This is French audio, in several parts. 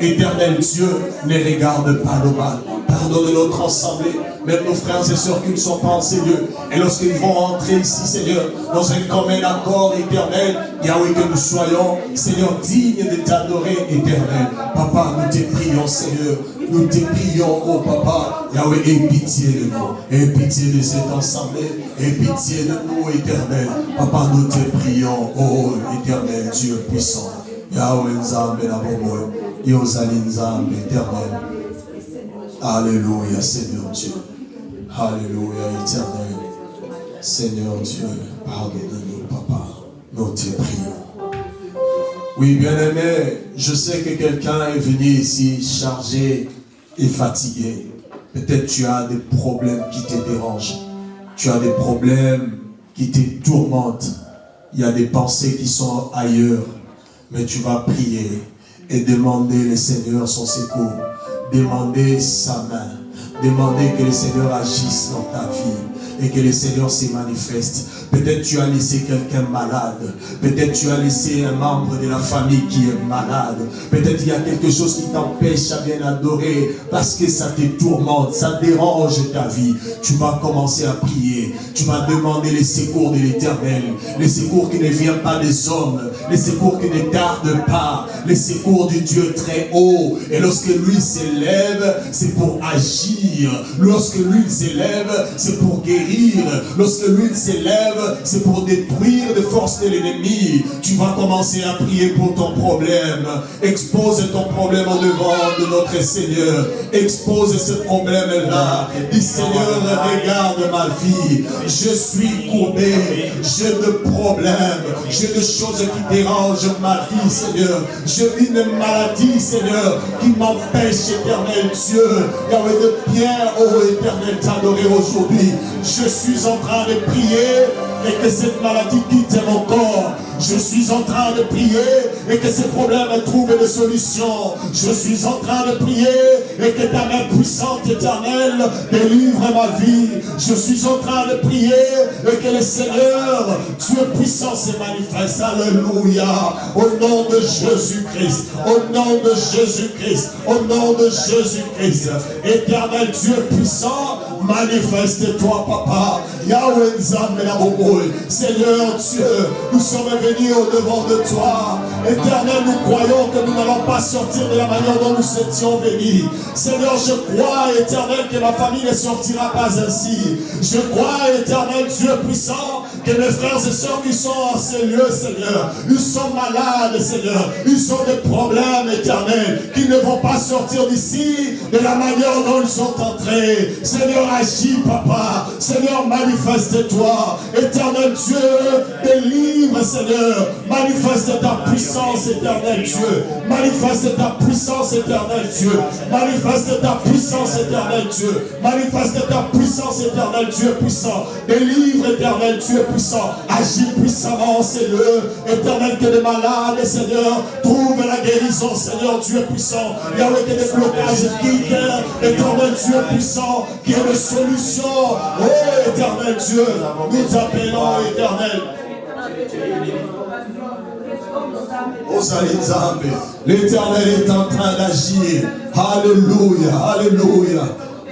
Éternel Dieu, ne regarde pas le mal. Pardonne notre assemblée, même nos frères et sœurs qui ne sont pas en Seigneur. Et lorsqu'ils vont entrer ici, Seigneur, dans un commun accord éternel, Yahweh, que nous soyons, Seigneur, dignes de t'adorer, éternel. Papa, nous te prions, Seigneur. Nous te prions, oh Papa, Yahweh, aie pitié de nous. Aie pitié de cette assemblée. Aie pitié de nous, éternel. Papa, nous te prions, oh éternel Dieu puissant. Yahweh Nzambe na bomo, Yozali Nzambe éternel. Alléluia, Seigneur Dieu. Alléluia, éternel. Seigneur Dieu, pardonne-nous, Papa. Nous te prions. Oui, bien-aimé, je sais que quelqu'un est venu ici chargé et fatigué. Peut-être tu as des problèmes qui te dérangent. Tu as des problèmes qui te tourmentent. Il y a des pensées qui sont ailleurs. Mais tu vas prier et demander le Seigneur son secours. Demander sa main. Demander que le Seigneur agisse dans ta vie et que le Seigneur se manifeste. Peut-être tu as laissé quelqu'un malade. Peut-être tu as laissé un membre de la famille qui est malade. Peut-être il y a quelque chose qui t'empêche à bien adorer parce que ça te tourmente, ça dérange ta vie. Tu vas commencer à prier. Tu vas demander les secours de l'Éternel. Les secours qui ne viennent pas des hommes. Les secours qui ne tardent pas. Les secours du Dieu très haut. Et lorsque lui s'élève, c'est pour agir. Lorsque lui s'élève, c'est pour guérir. Lorsque lui s'élève, c'est pour détruire les forces de l'ennemi. Tu vas commencer à prier pour ton problème. Expose ton problème au devant de notre Seigneur. Expose ce problème-là. Dis Seigneur, regarde ma vie. Je suis courbé. J'ai des problèmes. J'ai des choses qui dérangent ma vie, Seigneur. J'ai une maladie, Seigneur, qui m'empêche, éternel Dieu, Yahweh, de bien, oh éternel, t'adorer aujourd'hui. Je suis en train de prier et que cette maladie quitte mon corps. Je suis en train de prier et que ces problèmes trouvent des solutions. Je suis en train de prier et que ta main puissante, éternelle, délivre ma vie. Je suis en train de prier et que le Seigneur, Dieu puissant, se manifeste. Alléluia. Au nom de Jésus-Christ. Au nom de Jésus-Christ. Au nom de Jésus-Christ. Éternel Dieu puissant, manifeste-toi, Papa. Yahweh Nzambe na bomo. Seigneur Dieu, nous sommes venus au devant de toi. Éternel, nous croyons que nous n'allons pas sortir de la manière dont nous étions venus. Seigneur, je crois, éternel, que ma famille ne sortira pas ainsi. Je crois, éternel Dieu puissant, que mes frères et sœurs qui sont en ces lieux, Seigneur, ils sont malades, Seigneur. Ils ont des problèmes, éternel, qui ne vont pas sortir d'ici de la manière dont ils sont entrés. Seigneur, agis, Papa. Seigneur, manifeste-toi. Éternel Dieu, délivre, Seigneur. Manifeste ta puissance, éternel Dieu. Manifeste ta puissance, éternel Dieu. Manifeste ta puissance, éternel Dieu. Manifeste ta puissance, éternel Dieu puissant. Délivre, éternel Dieu puissant. Agis puissamment, Seigneur. Éternel, que les malades, Seigneur, trouve la guérison, Seigneur Dieu puissant. Yahweh, que les blocages quittent. Éternel Dieu puissant, qui est la solution. Oh, éternel Dieu, nous t'appelons, éternel. L'Éternel est en train d'agir. Alléluia, alléluia,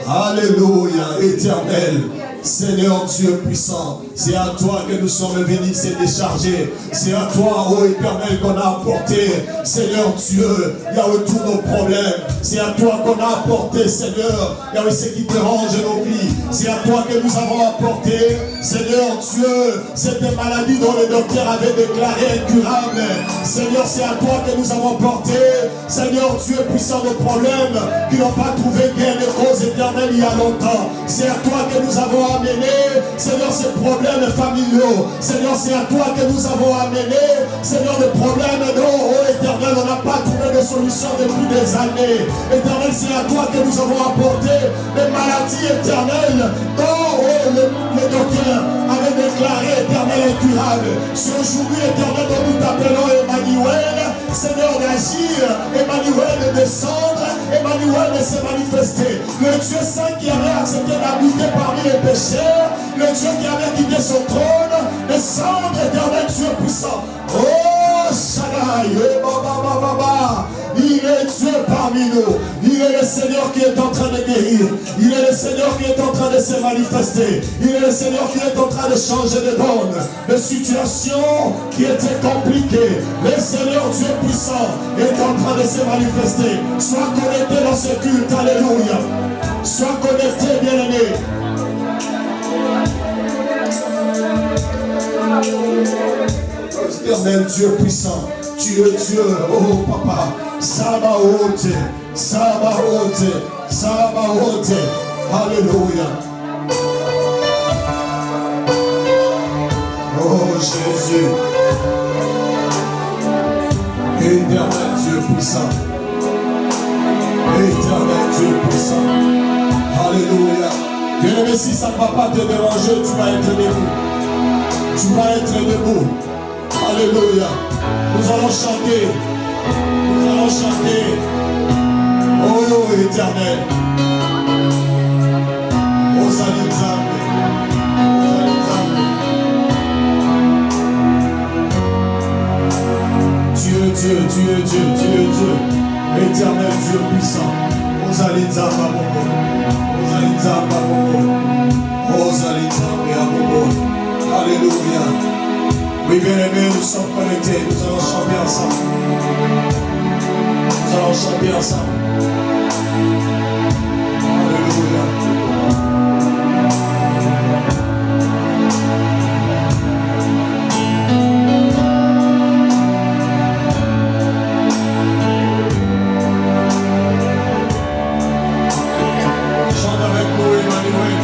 alléluia, éternel. Seigneur Dieu puissant, c'est à toi que nous sommes venus se décharger. C'est à toi, ô éternel, qu'on a apporté, Seigneur Dieu, Yahweh, tous nos problèmes. C'est à toi qu'on a apporté, Seigneur, Yahweh, ce qui dérange nos vies. C'est à toi que nous avons apporté, Seigneur Dieu, cette maladie dont le docteur avait déclaré incurable. Seigneur, c'est à toi que nous avons apporté, Seigneur Dieu puissant, nos problèmes qui n'ont pas trouvé gain de cause éternelle il y a longtemps. C'est à toi que nous avons amené, Seigneur, ces problèmes familiaux. Seigneur, c'est à toi que nous avons amené, Seigneur, des problèmes dont, oh éternel, on n'a pas trouvé de solution depuis des années. Éternel, c'est à toi que nous avons apporté des maladies éternelles dont, oh, le docteur avait déclaré éternel incurable. C'est aujourd'hui, éternel, dont nous t'appelons Emmanuel, Seigneur, d'agir, Emmanuel de descendre, Emmanuel de se manifester. Le Dieu saint qui avait accepté d'habiter parmi les pécheurs, le Dieu qui avait quitté son trône, descendre, éternel Dieu puissant. Oh, Shaddai, il est parmi nous. Il est le Seigneur qui est en train de guérir. Il est le Seigneur qui est en train de se manifester. Il est le Seigneur qui est en train de changer de donne, de situation qui était compliquée. Le Seigneur Dieu puissant est en train de se manifester. Sois connecté dans ce culte. Alléluia. Sois connecté, bien-aimé. Éternel Dieu puissant, tu es Dieu, oh papa, Sabaoth, Sabaoth, Sabaoth, alléluia. Oh Jésus, éternel Dieu puissant, éternel Dieu puissant, alléluia. Bien-aimé, si ça ne va pas te déranger, tu vas être debout. Tu vas être debout. Alléluia. Nous allons chanter. Nous allons chanter. Oh éternel. Oh Zalizambe. Tu es Dieu, tu es Dieu, tu es Dieu. Éternel Dieu puissant. Oh Zalizambe. Oh Zalizambe. Oh Zalizambe. Alléluia. Oui, bien-aimés, nous sommes connectés. Nous allons chanter ensemble. Nous allons chanter ensemble. Alléluia. Chante avec nous, Emmanuel.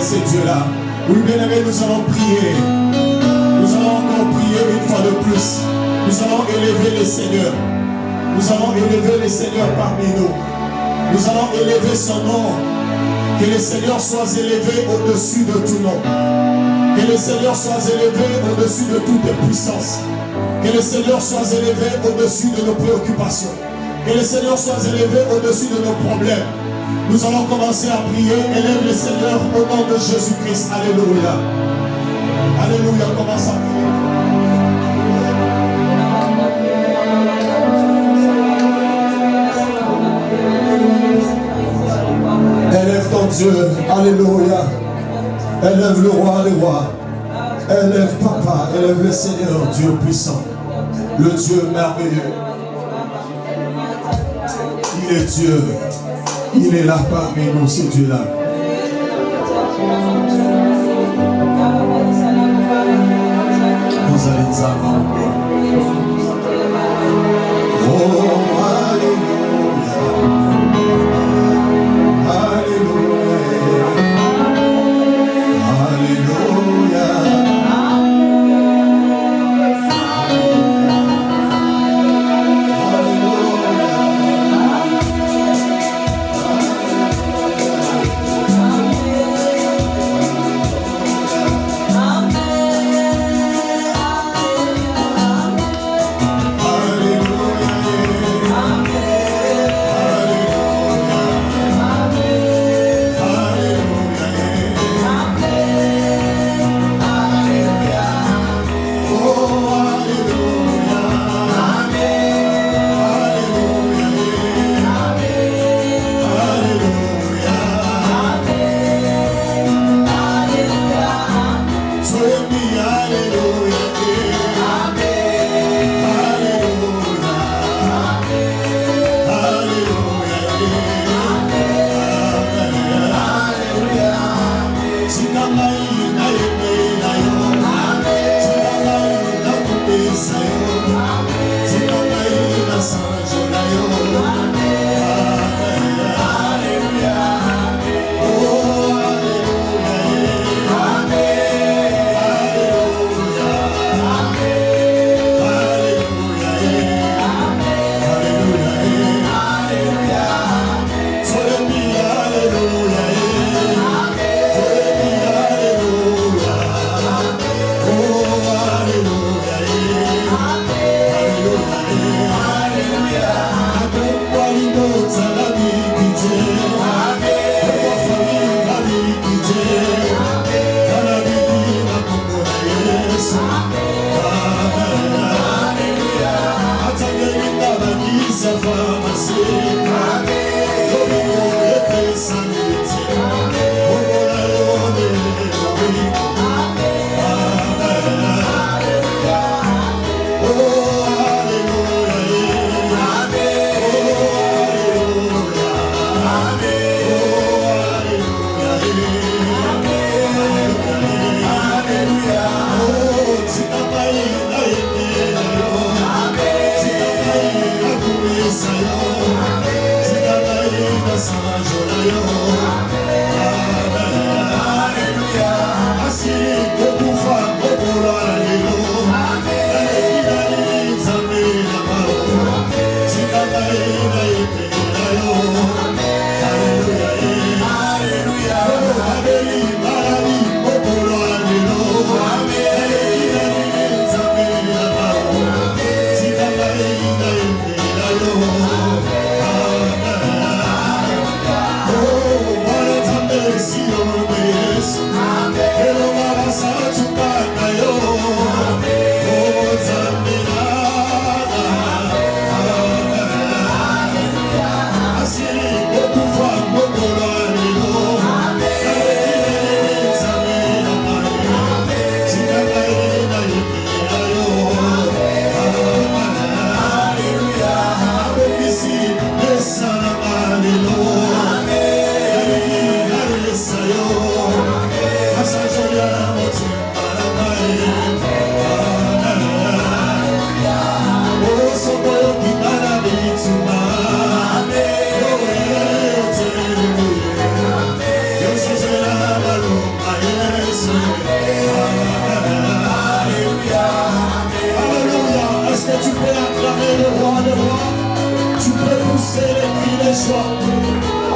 C'est Dieu-là. Oui, bien-aimés, nous allons prier. Nous allons encore prier une fois de plus. Nous allons élever les seigneurs. Nous allons élever les seigneurs parmi nous. Nous allons élever son nom. Que le Seigneur soit élevé au-dessus de tout nom. Que le Seigneur soit élevé au-dessus de toute puissance. Que le Seigneur soit élevé au-dessus de nos préoccupations. Que le Seigneur soit élevé au-dessus de nos problèmes. Nous allons commencer à prier. Élève le Seigneur au nom de Jésus-Christ. Alléluia. Alléluia. Commence à prier. Élève ton Dieu. Alléluia. Élève le roi des rois. Élève papa. Élève le Seigneur Dieu puissant. Le Dieu merveilleux. Il est Dieu. Il est là parmi nous, ce Dieu-là. Nous allons nous avoir. Oh, alléluia. Alléluia.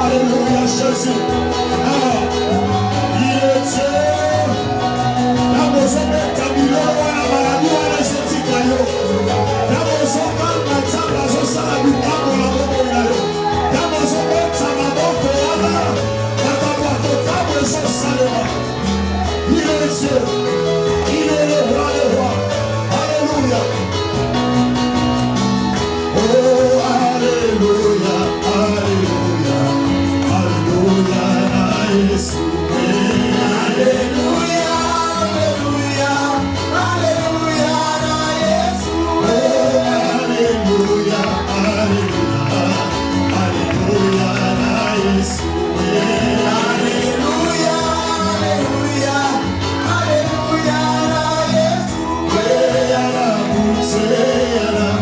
Alléluia, Jésus. Il est Dieu. La maison de Camilo, la maladie, la génétique, la maison de Matam, la maison de la Buka, la maison de Tamaboko, la maison de Salema. Il est Dieu. Il est le roi des rois. Alléluia. Oh, alléluia, alléluia, alléluia, Jésus. Alléluia, alléluia, alléluia, Jésus. Oh, alléluia, alléluia, alléluia, Jésus. Alléluia, alléluia, alléluia, Jésus. À la bouche, à la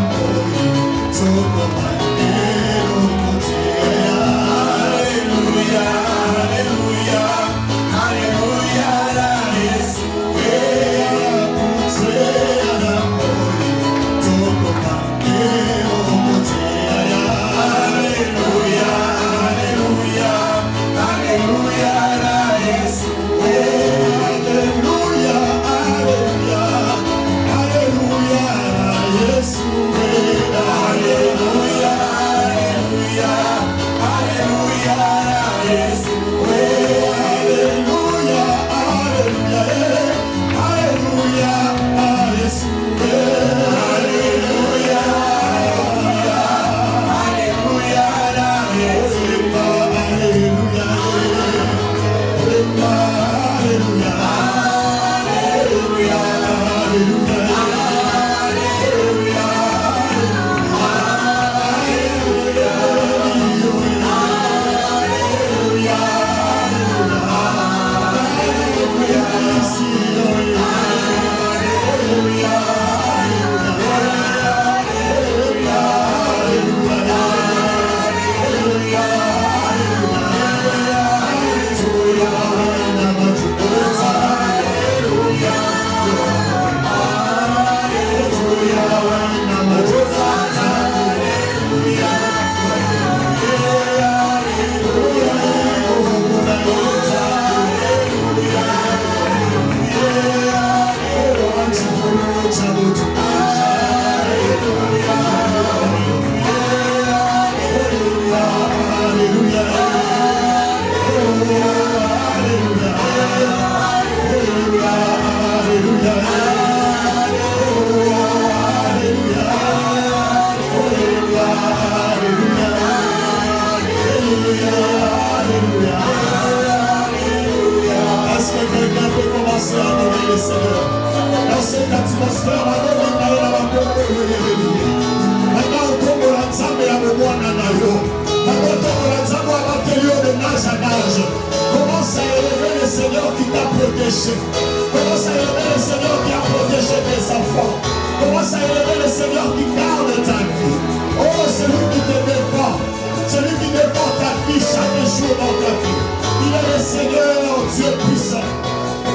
Commence à élever le Seigneur qui t'a protégé. Commence à élever le Seigneur qui a protégé tes enfants. Commence à élever le Seigneur qui garde ta vie. Oh, celui qui te défend, celui qui défend ta vie chaque jour dans ta vie. Il est le Seigneur, Dieu puissant.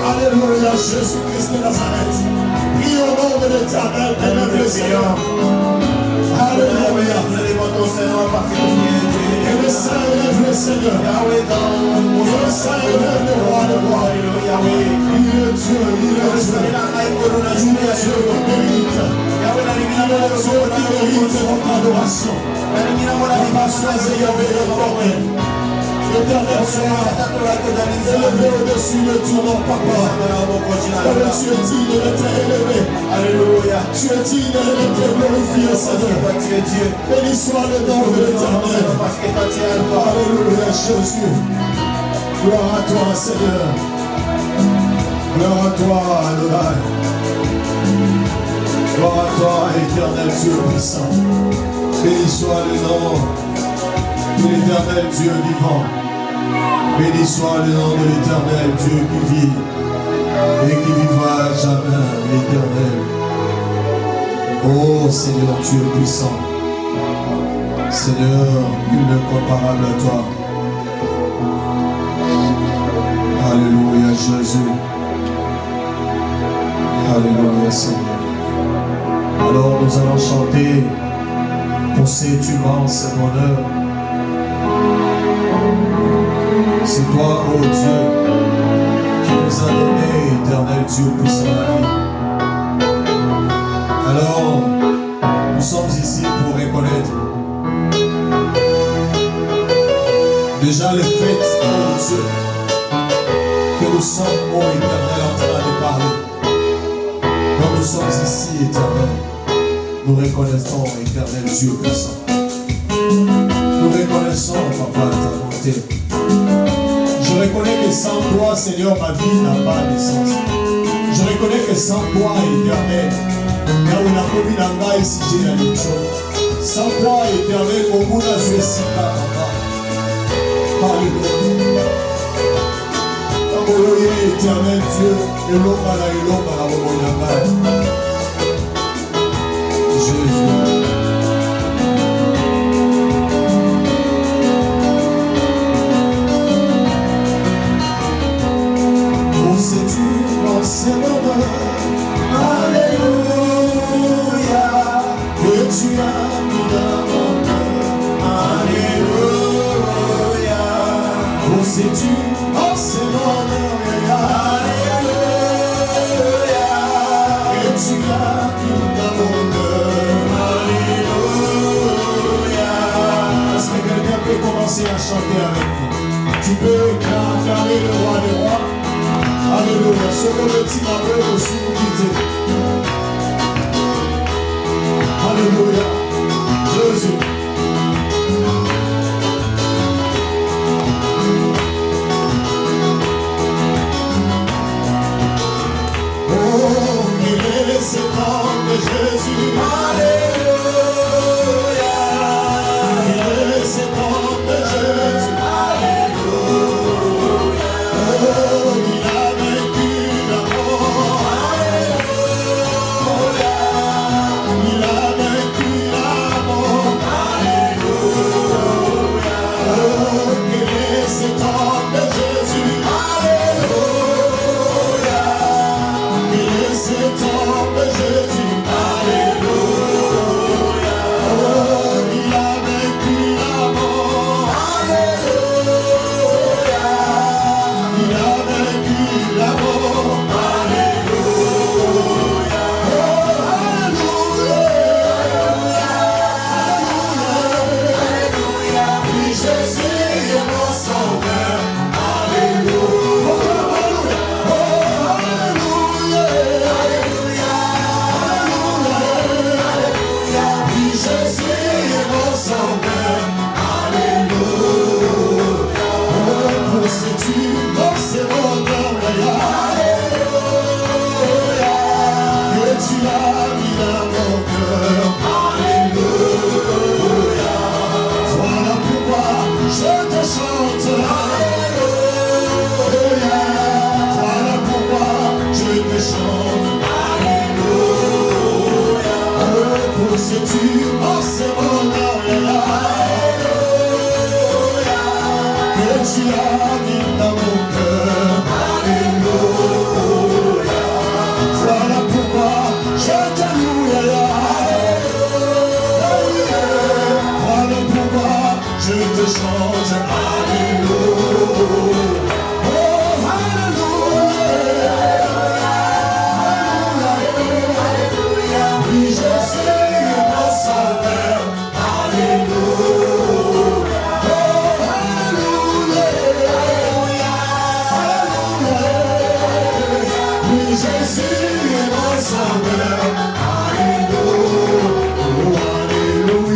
Alléluia, Jésus-Christ de Nazareth. Prie au nom de l'Éternel, élève le Seigneur. Alléluia. Et le Saint élève le Seigneur. Et le Saint élève le roi de roi. Il est Dieu, il est Dieu. Il est Dieu qui mérite. Il est Dieu qui mérite notre adoration. Papa, sois élevé et honoré. L'Éternel soit élevé au-dessus de tout nom, Papa. Tu es digne d'être élevé. Alléluia. Tu es digne d'être glorifié, Seigneur. Tu es Dieu. Béni soit le nom de l'Éternel. Alléluia, Jésus. Gloire à toi, Seigneur. Gloire à toi, Adonai. Gloire à toi, éternel Dieu puissant. Béni soit le nom de l'éternel Dieu vivant. Béni soit le nom de l'éternel Dieu qui vit et qui vivra à jamais, l'éternel. Oh Seigneur Dieu puissant, Seigneur, nul n'est comparable à toi. Alléluia Jésus. Alléluia Seigneur. Alors nous allons chanter pour cet immense bonheur. C'est toi, ô Dieu, qui nous a donné, éternel Dieu puissant la vie. Alors, nous sommes ici pour reconnaître déjà le fait, ô Dieu, que nous sommes, ô éternel, en train de parler. Quand nous sommes ici, éternel, nous reconnaissons, éternel Dieu puissant. Nous reconnaissons, Papa, ta bonté. Je reconnais que sans toi, Seigneur, ma vie n'a pas de sens. Je reconnais que sans toi, éternel, là où la commune en bas ici, j'ai la chose. Sans toi, éternel, au bout d'un jeu si papa. Alléluia. Alléluia, éternel Dieu, et l'homme à la Jésus. C'est mon bonheur, alléluia, que tu as mis dans mon cœur, alléluia, oh sais-tu, oh c'est mon bonheur, alléluia, que tu as mis dans mon cœur, alléluia. Est-ce que quelqu'un peut commencer à chanter avec nous? Tu peux acclamer le roi des rois. Alléluia, ce que le petit m'appelle aussi vous quitter. Alléluia, Jésus. Oh, il est ce nom de Jésus. Alléluia, il est ce nom de Jésus. tu habites dans mon cœur. Alléluia. Voilà pourquoi je te loue. Voilà pourquoi je te chante. Alléluia. Oh, alléluia. Oui, Jésus est mon sauveur. Alléluia. Oh, alléluia. Oui, Jésus est mon sauveur. Alléluia. Alléluia.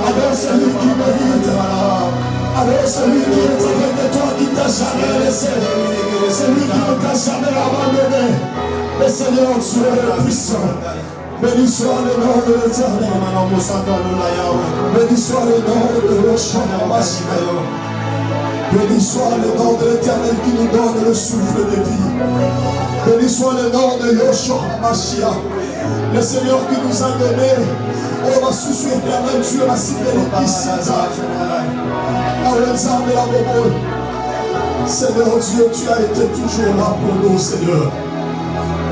Avec celui qui mérite, avec celui qui est avec toi, qui t'a jamais laissé, celui qui ne t'a jamais abandonné. Le Seigneur Dieu est puissant. Béni soit le nom de l'Éternel. Béni soit le nom de Yeshua. Béni soit le nom de l'Éternel qui nous donne le souffle de vie. Béni soit le nom de Yeshua Mashiach. Le Seigneur qui nous a donné, on va sous éternel Dieu, la cibélique ici. Seigneur Dieu, tu as été toujours là pour nous, Seigneur.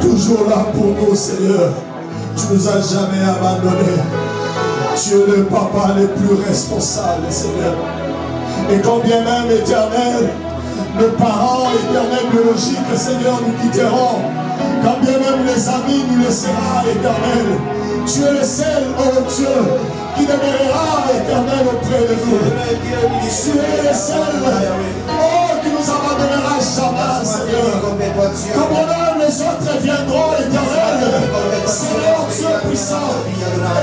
Toujours là pour nous, Seigneur. Tu nous as jamais abandonnés. Tu es le papa le plus responsable, Seigneur. Et quand bien même, éternel, nos parents éternels biologiques, Seigneur, nous quitteront. Quand bien même les amis nous laisseront, éternel. Tu es le seul, oh Dieu, qui demeurera éternel auprès de nous. Tu es le seul, oh, qui nous abandonnera jamais, Seigneur. Comme on aime, les autres viendront, éternel. Seigneur Dieu puissant,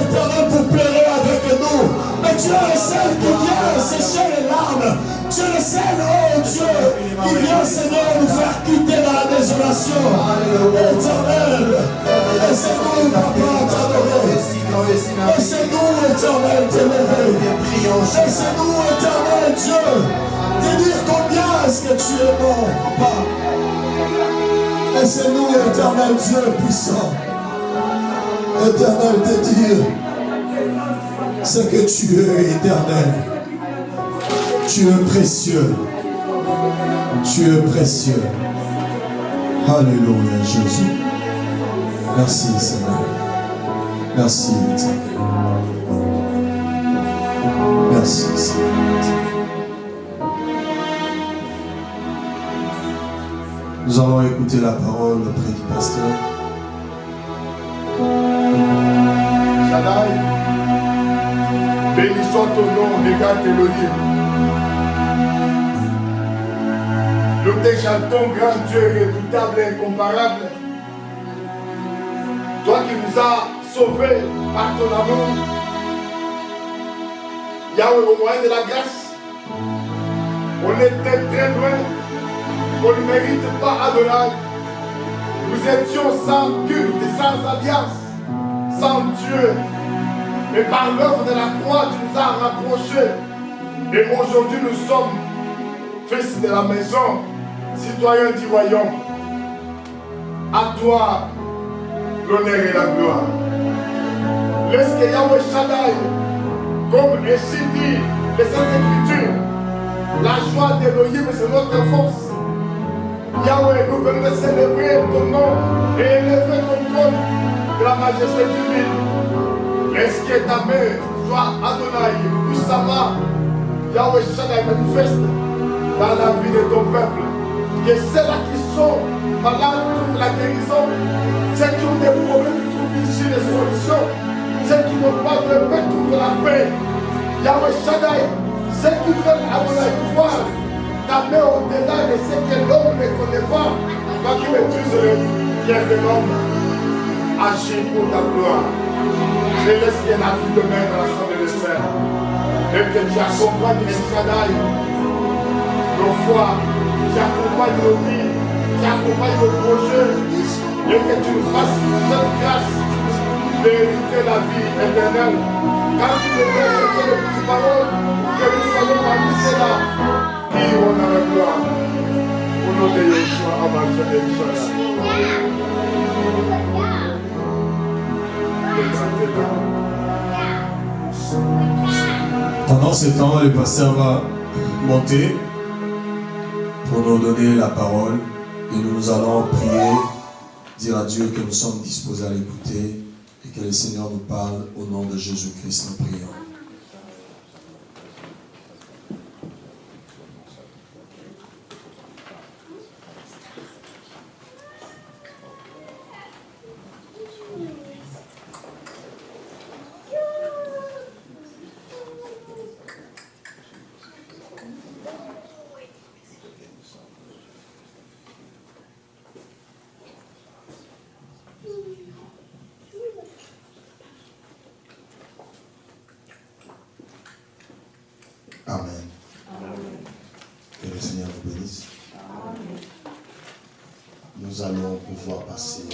éternel, pour pleurer avec nous. Mais tu es le seul qui vient sécher les larmes. Tu es le seul, oh Dieu, qui vient, Seigneur, nous faire quitter dans la désolation. Éternel, laissez-nous, papa, t'adorer. Laissez-nous, éternel, t'élever. Laissez-nous, éternel Dieu, te dire combien est-ce que tu es bon, papa. Laissez-nous, éternel Dieu puissant, éternel, te dire ce que tu es, éternel. Tu es précieux. Tu es précieux. Alléluia, Jésus. Merci, Seigneur. Merci, Éternel. Merci, Seigneur. Nous allons écouter la parole auprès du pasteur. Shaddai, béni soit ton nom, regarde Elohim. Nous t'exaltons, grand Dieu, redoutable et incomparable. Toi qui nous as sauvés par ton amour, Yahweh, au moyen de la grâce, on était très loin, on ne mérite pas Adonai. Nous étions sans culte, sans alliance, sans Dieu. Mais par l'œuvre de la croix, tu nous as rapprochés. Et aujourd'hui, nous sommes fils de la maison, citoyens du royaume. À toi, l'honneur et la gloire. Laisse que Yahweh Shaddai, comme ainsi dit les Saintes Écritures, la joie d'Elohim, c'est notre force. Yahweh, nous venons célébrer ton nom et élever ton trône de la majesté divine. Laisse que ta main soit Adonai, puissamment, Yahweh Shaddai manifeste dans la vie de ton peuple. Que ceux-là qui sont malades trouvent la guérison, ceux qui ont des problèmes trouvent ici des solutions, ceux qui n'ont pas de paix trouvent la paix. Yahweh Shaddai, ceux qui veulent Adonai pouvoir, ta main au-delà de ce que l'homme ne connaît pas, toi qui maîtrises le cœur de l'homme, agis pour ta gloire. Et laisse qu'il y ait la vie de main dans la chambre de Seigneur. Et que tu accompagnes les Shaddai, nos foi, tu accompagnes nos vies, tu accompagnes nos projets, et que tu nous fasses cette grâce d'hériter la vie éternelle. Quand tu nous donnes cette petite parole, que nous soyons parmi ceux-là qui iront dans la gloire. Au nom de Yeshua, Amen, Pendant ce temps, le pasteur va monter pour nous donner la parole et nous allons prier, dire à Dieu que nous sommes disposés à l'écouter et que le Seigneur nous parle au nom de Jésus-Christ. Nous prions. Amen. Que le Seigneur vous bénisse. Nous allons pouvoir passer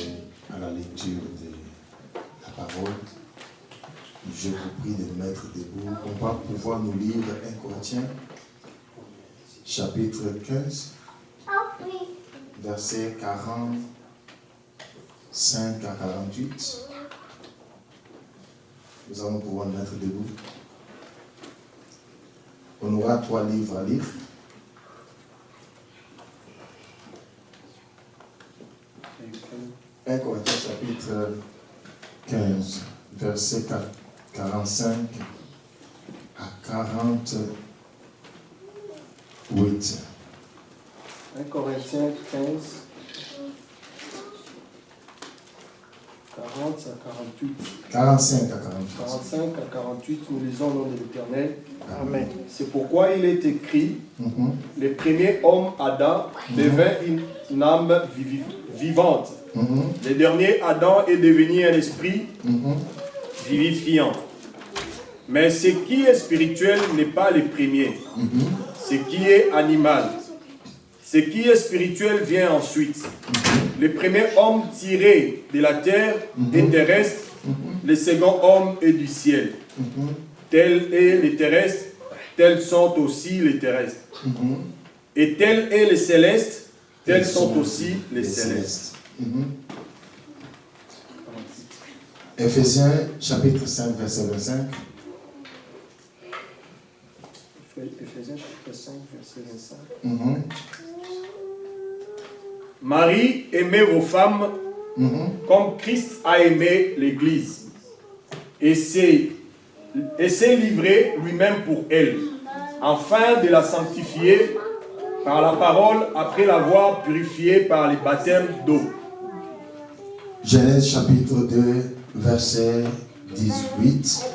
à la lecture de la parole. Je vous prie de nous mettre debout. On va pouvoir nous lire 1 Corinthiens, chapitre 15, versets 45 à 48. Nous allons pouvoir nous mettre debout. On aura 3 livres à lire. Un Corinthiens chapitre 15, verset 45 à 48. 1 Corinthiens 15, 40 à 48. 45 à 48. 45 à 48, nous lisons au nom de l'Éternel. Amen. C'est pourquoi il est écrit, le premier homme, Adam, devint une âme vivante. Le dernier Adam est devenu un esprit vivifiant. Mais ce qui est spirituel n'est pas le premier. Ce qui est animal. Ce qui est spirituel vient ensuite. Le premier homme tiré de la terre est terrestre. Le second homme est du ciel. Tel est les terrestres, tels sont aussi les terrestres. Et tel est les célestes, tels sont aussi les célestes. Éphésiens chapitre 5, verset 25. Éphésiens chapitre 5, verset 25. Marie, aimez vos femmes comme Christ a aimé l'Église et s'est livré lui-même pour elle, afin de la sanctifier par la parole après l'avoir purifiée par les baptêmes d'eau. Genèse chapitre 2, verset 18.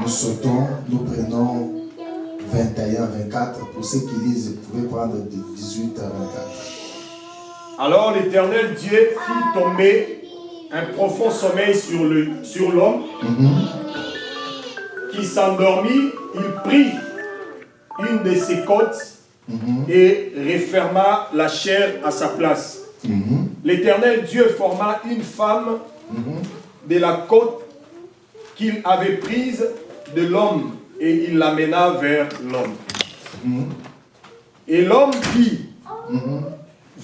Nous sautons, nous prenons 21-24. Pour ceux qui lisent, vous pouvez prendre de 18 à 24. Alors l'Éternel Dieu fit tomber un profond sommeil sur l'homme qui s'endormit. Il prit une de ses côtes et referma la chair à sa place. L'Éternel Dieu forma une femme de la côte qu'il avait prise de l'homme et il l'amena vers l'homme. Et l'homme dit,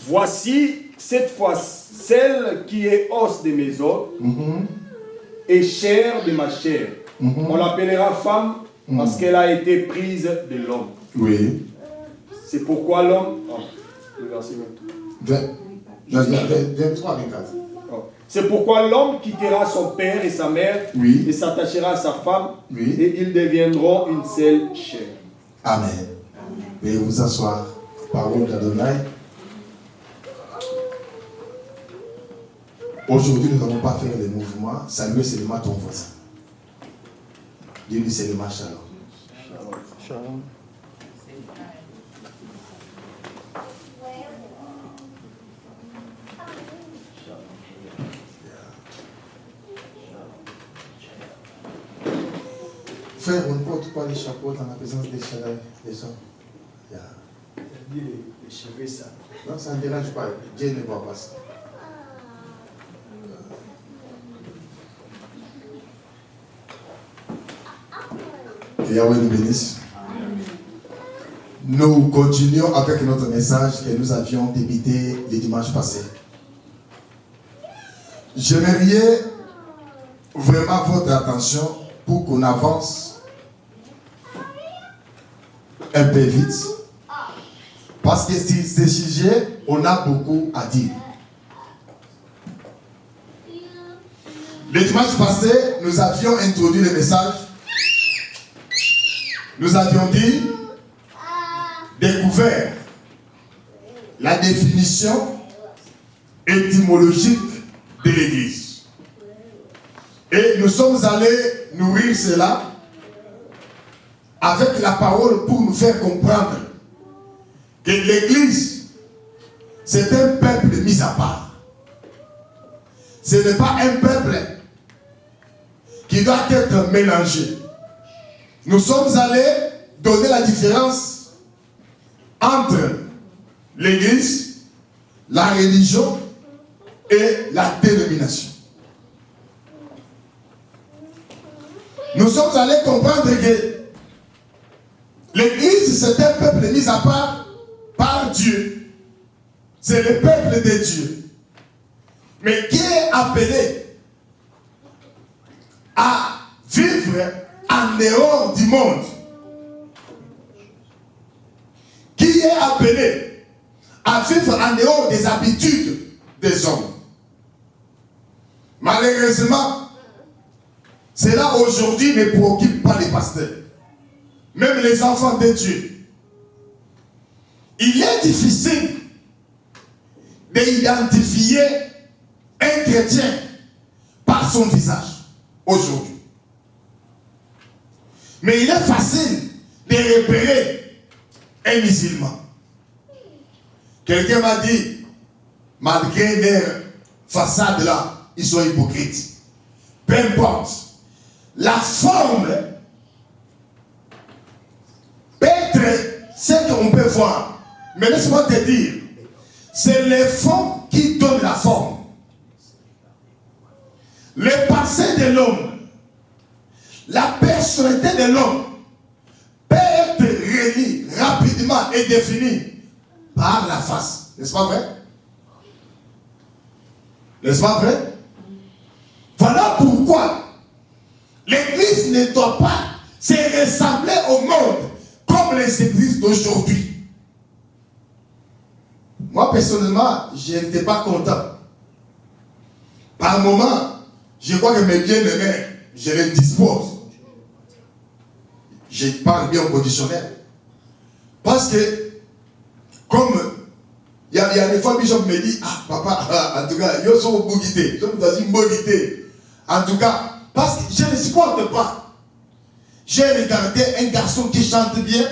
voici cette fois celle qui est os de mes os et chair de ma chair. On l'appellera femme parce qu'elle a été prise de l'homme. Oui. C'est pourquoi l'homme... le verset 23, 24. C'est pourquoi l'homme quittera son père et sa mère et s'attachera à sa femme et ils deviendront une seule chair. Amen. Veuillez vous asseoir. Parole d'Adonai. Aujourd'hui, nous n'allons pas faire des mouvements. Saluer seulement ton voisin. Dis-lui seulement shalom. Shalom. Frère, on ne porte pas les chapeaux dans la présence des chalets, des hommes. Les cheveux ça. Non, ça ne dérange pas. Dieu ne voit pas ça. Que Yahweh nous bénisse. Nous continuons avec notre message que nous avions débuté le dimanche passé. J'aimerais vraiment votre attention pour qu'on avance un peu vite. Parce que sur ce sujet, on a beaucoup à dire. Le dimanche passé, nous avions introduit le message. Nous avions dit, découvert la définition étymologique de l'Église. Et nous sommes allés nourrir cela avec la parole pour nous faire comprendre que l'Église, c'est un peuple mis à part. Ce n'est pas un peuple qui doit être mélangé. Nous sommes allés donner la différence entre l'Église, la religion et la dénomination. Nous sommes allés comprendre que l'Église, c'est un peuple mis à part par Dieu. C'est le peuple de Dieu. Mais qui est appelé à vivre en dehors du monde? Qui est appelé à vivre en dehors des habitudes des hommes? Malheureusement, cela aujourd'hui ne préoccupe pas les pasteurs, même les enfants de Dieu. Il est difficile d'identifier un chrétien par son visage aujourd'hui. Mais il est facile de repérer un musulman. Quelqu'un m'a dit, malgré leur façade là, ils sont hypocrites. Peu importe. La forme peut être ce qu'on peut voir. Mais laisse-moi te dire, c'est les formes qui donnent la forme. Le passé de l'homme, la personnalité de l'homme peut être reliée rapidement et définie par la face. N'est-ce pas vrai? N'est-ce pas vrai? Voilà pourquoi l'Église ne doit pas se ressembler au monde comme les églises d'aujourd'hui. Moi, personnellement, je n'étais pas content. Par moment, je crois que mes bien-aimés, je les dispose. Je parle bien au conditionnel. Parce que, comme il y a des fois, Bishop me dit, ah papa, en tout cas, je suis au bougité, je suis une bonité. En tout cas, parce que je ne supporte pas. J'ai regardé un garçon qui chante bien,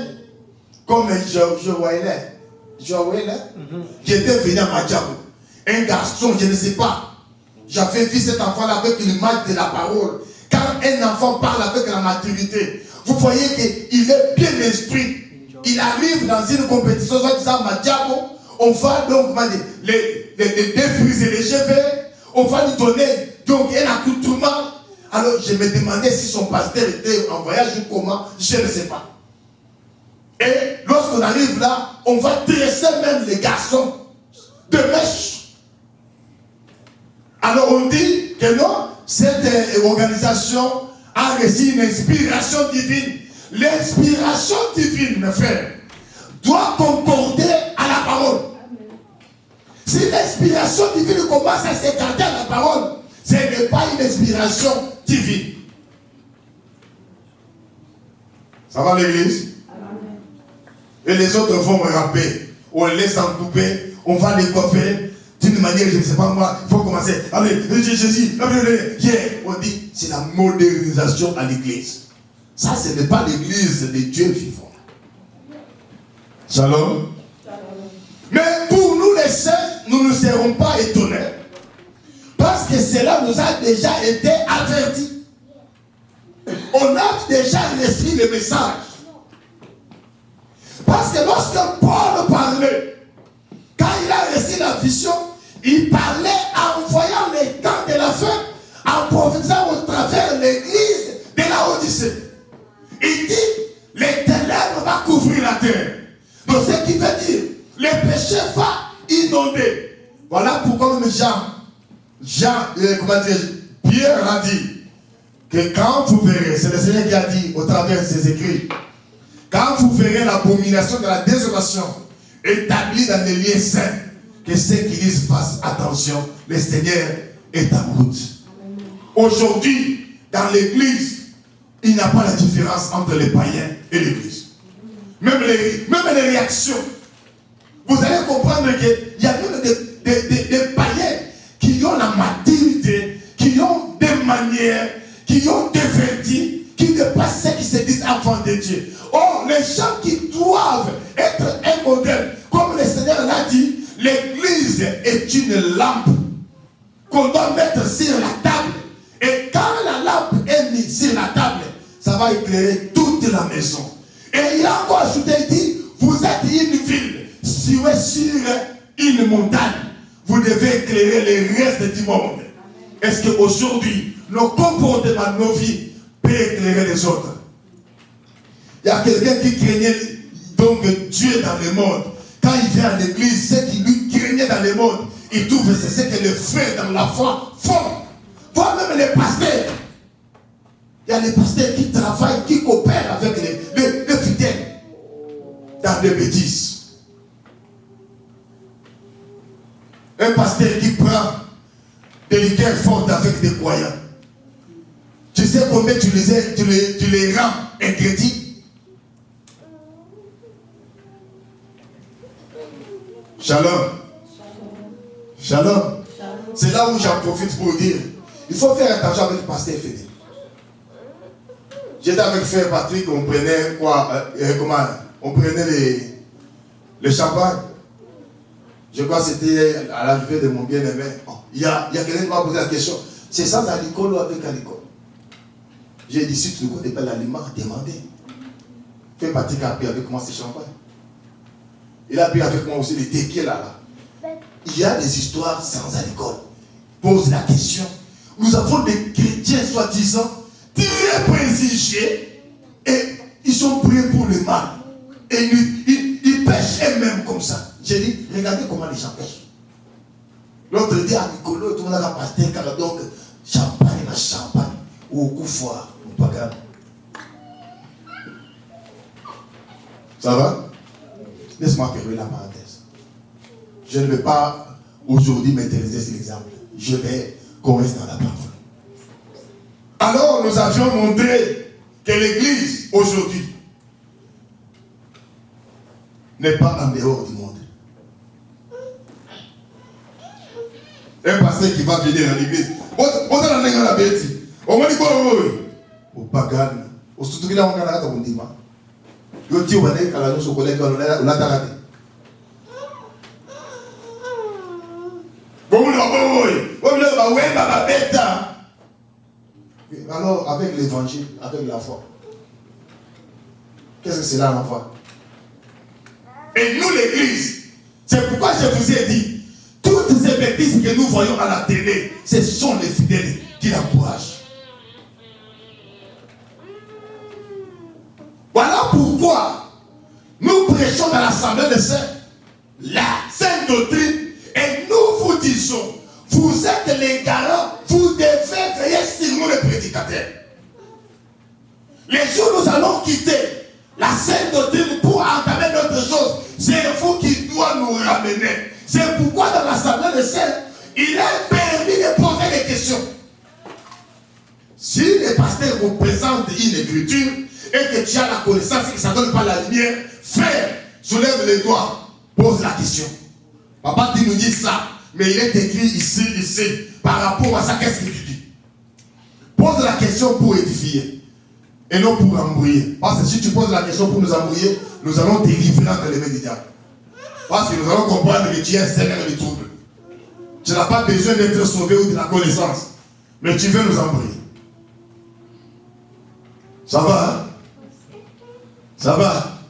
comme je voyais là. Qui était venu à Madjabou. Un garçon, je ne sais pas. J'avais vu cet enfant-là avec l'image de la parole. Quand un enfant parle avec la maturité, vous voyez qu'il est bien l'esprit. Il arrive dans une compétition, soit disant Madjabou, on va donc les défriser les cheveux, on va lui donner donc un accoutrement. Alors je me demandais si son pasteur était en voyage ou comment, je ne sais pas. Et lorsqu'on arrive là, on va dresser même les garçons de mèche. Alors on dit que non, cette organisation a reçu une inspiration divine. L'inspiration divine, mes frères, doit concorder à la parole. Si l'inspiration divine commence à s'écarter à la parole, ce n'est pas une inspiration divine. Ça va l'église? Et les autres vont me rapper. On les laisse entouper, on va les coiffer. D'une manière, je ne sais pas moi, il faut commencer. Allez, Jésus, on dit, c'est la modernisation à l'église. Ça, ce n'est pas l'église de Dieu vivant. Shalom. Mais pour nous les saints, nous ne serons pas étonnés. Parce que cela nous a déjà été averti. On a déjà reçu le message. Parce que lorsque Paul parlait, quand il a reçu la vision, il parlait en voyant les temps de la fin, en prophétisant au travers l'église de la Odyssée. Il dit, les ténèbres vont couvrir la terre. Donc ce qui veut dire, le péché va inonder. Voilà pourquoi même Pierre a dit que quand vous verrez, c'est le Seigneur qui a dit au travers de ses écrits, quand vous verrez l'abomination de la désolation établie dans les lieux saints, que ceux qui disent fassent attention, le Seigneur est en route. Aujourd'hui, dans l'église, il n'y a pas la différence entre les païens et l'église. Même les réactions. Vous allez comprendre qu'il y a même des païens qui ont la maturité, qui ont des manières, qui ont des verdicts, qui dépassent ceux qui se disent enfants de Dieu. Or, les gens qui doivent être un modèle, comme le Seigneur l'a dit, l'église est une lampe qu'on doit mettre sur la table. Et quand la lampe est mise sur la table, ça va éclairer toute la maison. Et il a encore ajouté, il dit, vous êtes une ville située sur une montagne. Vous devez éclairer les restes du monde. Est-ce qu'aujourd'hui, nos comportements, nos vies, peuvent éclairer les autres? Il y a quelqu'un qui craignait donc Dieu dans le monde. Quand il vient à l'église, ceux qui lui craignaient dans le monde, il trouve que c'est ce que les frères dans la foi font. Voire même les pasteurs. Il y a les pasteurs qui travaillent, qui coopèrent avec les fidèles dans des bêtises. Un pasteur qui prend des liqueurs fortes avec des croyants. Tu sais combien tu les rends incrédibles? Shalom. Shalom. C'est là où j'en profite pour dire, il faut faire attention avec le pasteur fidèle. J'étais avec frère Patrick, on prenait quoi, on prenait le champagne. Je crois que c'était à l'arrivée de mon bien-aimé. Il y a quelqu'un qui m'a posé la question, c'est sans alcool ou avec alcool? J'ai dit, si tu ne connais pas l'aliment, demandez. Frère Patrick a pris avec moi ce champagne. Il a pris avec moi aussi les tequila là. Il y a des histoires sans alcool. Pose la question. Nous avons des chrétiens soi-disant très préjugés et ils sont prêts pour le mal. Et ils pêchent eux-mêmes comme ça. J'ai dit, regardez comment les gens pêchent. L'autre dit à Nicolo, tout le monde a pasté car donc champagne, la champagne, ou au coup foire, ou pas grave. Ça va? Laisse-moi fermer la parenthèse. Je ne vais pas aujourd'hui m'intéresser sur l'exemple. Je vais qu'on reste dans la parole. Alors nous avions montré que l'église aujourd'hui n'est pas en dehors du monde. Un pasteur qui va venir à l'église, au moins au pagan, au surtout qu'il a un canard au dimanche. Yo ti wane kala no sokole ko la tarate. Bon ba beta. Alors avec l'évangile, avec la foi. Qu'est-ce que c'est là l'enfant? Et nous l'église, c'est pourquoi je vous ai dit, toutes ces bêtises que nous voyons à la télé, ce sont les fidèles qui l'encouragent. Voilà pourquoi nous prêchons dans l'Assemblée des Saints la sainte doctrine et nous vous disons, vous êtes les garants, vous devez veiller sur nous les prédicateurs. Les jours où nous allons quitter la sainte doctrine pour entamer d'autres choses, c'est vous qui doit nous ramener. C'est pourquoi dans l'Assemblée des Saints, il est permis de poser des questions. Si les pasteurs vous présentent une écriture, et que tu as la connaissance et que ça ne donne pas la lumière, frère, soulève les doigts, pose la question. Papa, tu nous dis ça, mais il est écrit ici, par rapport à ça, qu'est-ce que tu dis? Pose la question pour édifier, et non pour embrouiller. Parce que si tu poses la question pour nous embrouiller, nous allons te livrer entre les mains du diable. Parce que nous allons comprendre que tu es un seigneur de trouble. Tu n'as pas besoin d'être sauvé ou de la connaissance, mais tu veux nous embrouiller. Ça va, hein? Ça va?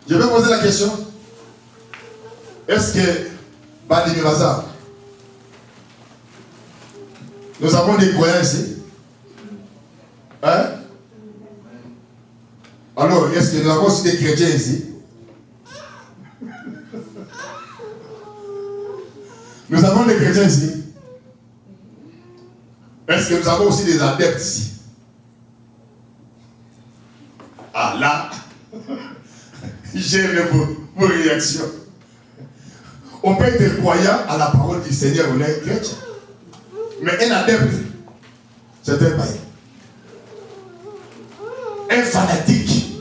Je vais poser la question. Est-ce que Badi Miraza, nous avons des croyants ici? Hein? Alors, est-ce que nous avons aussi des chrétiens ici? Nous avons des chrétiens ici? Est-ce que nous avons aussi des adeptes ici? Ah là, j'aime vos réactions. On peut être croyant à la parole du Seigneur, on est chrétien. Mais un adepte, c'est un païen. Un fanatique.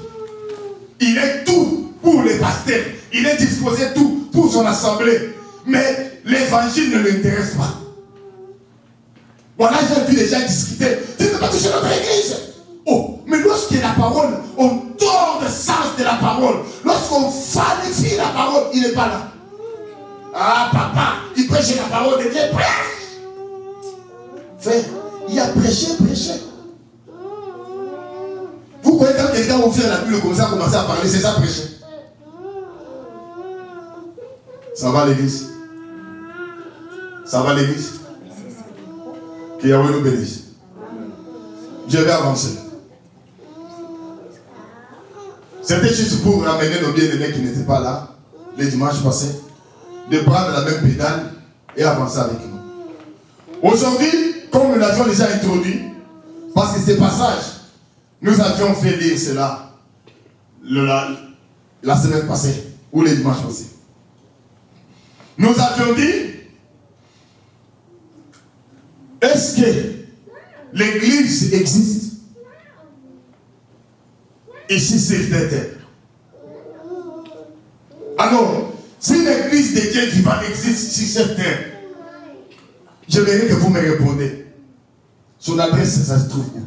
Il est tout pour les pasteurs. Il est disposé tout pour son assemblée. Mais l'évangile ne l'intéresse pas. Voilà, j'ai vu les gens discuter. Tu ne peux pas toucher notre église. Oh, mais lorsque la parole, on donne le sens de la parole, lorsqu'on fanifie la parole, il n'est pas là. Ah, papa, il prêche la parole de Dieu, prêche. Frère, il a prêché. Vous croyez quand quelqu'un va faire la Bible comme ça, commencer à parler, c'est ça prêcher? Ça va l'église? Ça va l'église? Que Yahweh nous bénisse. Je vais avancer. C'était juste pour ramener nos bien-aimés qui n'étaient pas là, les dimanches passés, de prendre la même pédale et avancer avec nous. Aujourd'hui, comme nous l'avions déjà introduit, parce que ces passages, nous avions fait lire cela la semaine passée, ou les dimanches passés. Nous avions dit, est-ce que l'église existe ici sur cette terre? Alors, si l'église de Dieu vivant existe sur cette terre, j'aimerais que vous me répondez. Son adresse, ça se trouve où?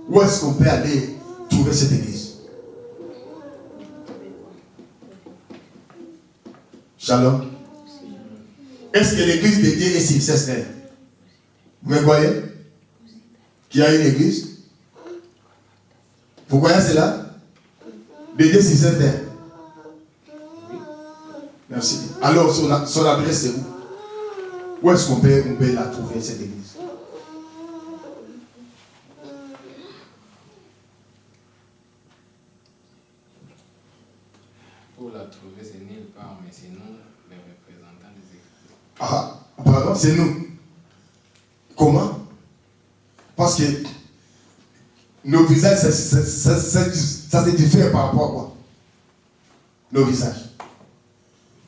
Où est-ce qu'on peut aller trouver cette église? Shalom. Est-ce que l'église de Dieu est sur cette terre? Vous me voyez? Qu'il y a une église? Vous voyez cela? De Dieu sur cette terre. Merci. Alors, son adresse, c'est où? Où est-ce qu'on peut la trouver, cette église? Pour la trouver, c'est nulle part, mais c'est nous, les représentants des églises. Ah, pardon, c'est nous. Comment? Parce que nos visages, ça se diffère par rapport à quoi? Nos visages.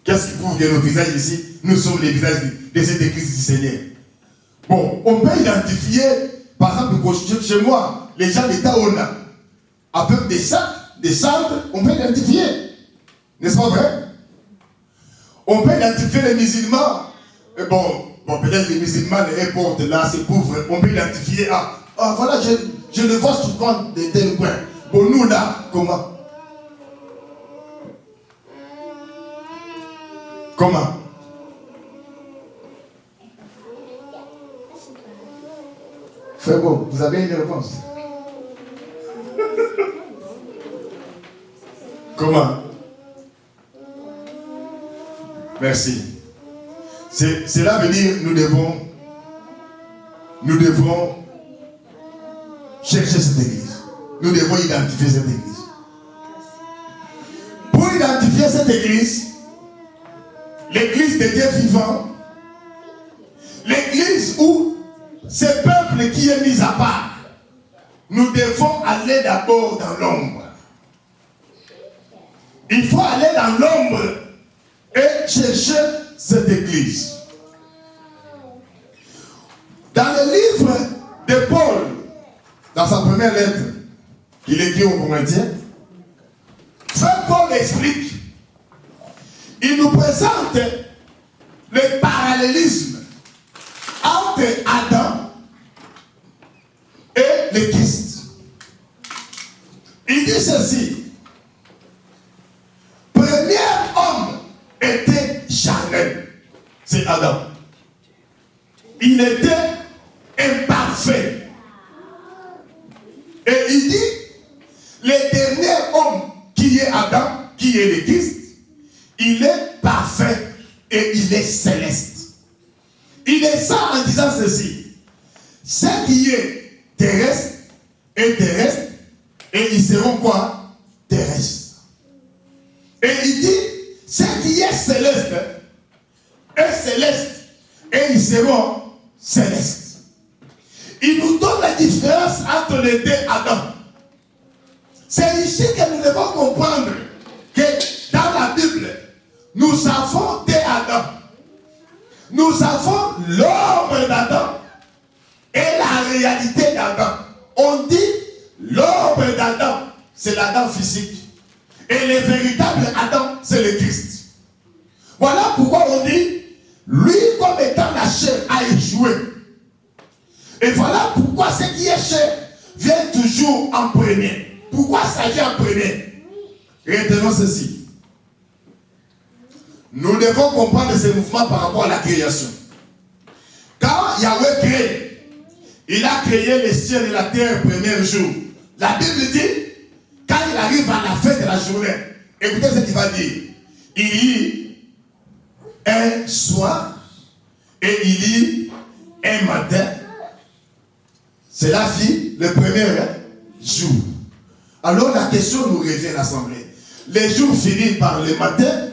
Qu'est-ce qui prouve que nos visages ici, nous sommes les visages de cette église du Seigneur? Bon, on peut identifier Par exemple, chez moi, les gens de Taona, avec des sacs, des cendres, on peut identifier. N'est-ce pas vrai? On peut identifier les musulmans. Et bon, peut-être les musulmans, les portent là, c'est pauvre. On peut identifier, voilà, je le vois souvent de tel coin. Bon, nous là, comment? Comment? Frère, bon, vous avez une réponse? Comment? Merci. Cela veut dire nous devons chercher cette église. Nous devons identifier cette église. Pour identifier cette église, l'église de Dieu vivant, l'église où ce peuple qui est mis à part, nous devons aller d'abord dans l'ombre. Il faut aller dans l'ombre et chercher cette église. Dans le livre de Paul, dans sa première lettre qu'il écrit aux Corinthiens, frère Paul explique, il nous présente le parallélisme entre Adam et le Christ. Il dit ceci: premier homme était charnel, c'est Adam. Il était imparfait. Et il dit, le dernier homme qui est Adam, qui est le Christ, il est parfait et il est céleste. Il est ça en disant ceci: ce qui est terrestre est terrestre et ils seront quoi? Terrestres. Et il dit, ce qui est céleste est céleste et ils seront célestes. Il nous donne la différence entre les deux Adam. C'est ici que nous devons comprendre que dans la Bible, nous avons deux Adam. Nous avons l'ombre d'Adam et la réalité d'Adam. On dit l'ombre d'Adam, c'est l'Adam physique. Et le véritable Adam, c'est le Christ. Voilà pourquoi on dit, lui comme étant la chair a échoué. Et voilà pourquoi ce qui est chair vient toujours en premier. Pourquoi ça vient en premier? Retenons ceci. Nous devons comprendre ce mouvement par rapport à la création. Quand Yahweh crée, il a créé les cieux et la terre le premier jour. La Bible dit, quand il arrive à la fin de la journée, écoutez ce qu'il va dire. Il y un soir et il y un matin. Cela fit le premier jour. Alors la question nous revient à l'assemblée. Les jours finissent par le matin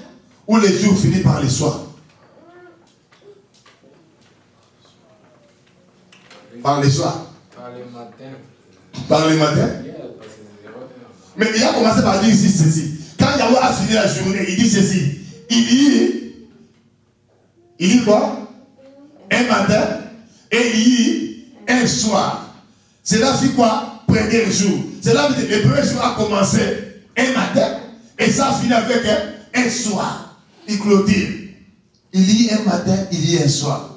ou les jours finissent par le soir? Par le soir. Par le matin. Par le matin. Mais il a commencé par dire ici ceci. Quand Yahweh a fini la journée, il dit ceci. Il dit quoi? Un matin et il dit un soir. Cela fait quoi? Premier jour. Cela veut dire le premier jour a commencé un matin et ça finit avec un soir. Il clôture. Il dit un matin, il dit un soir.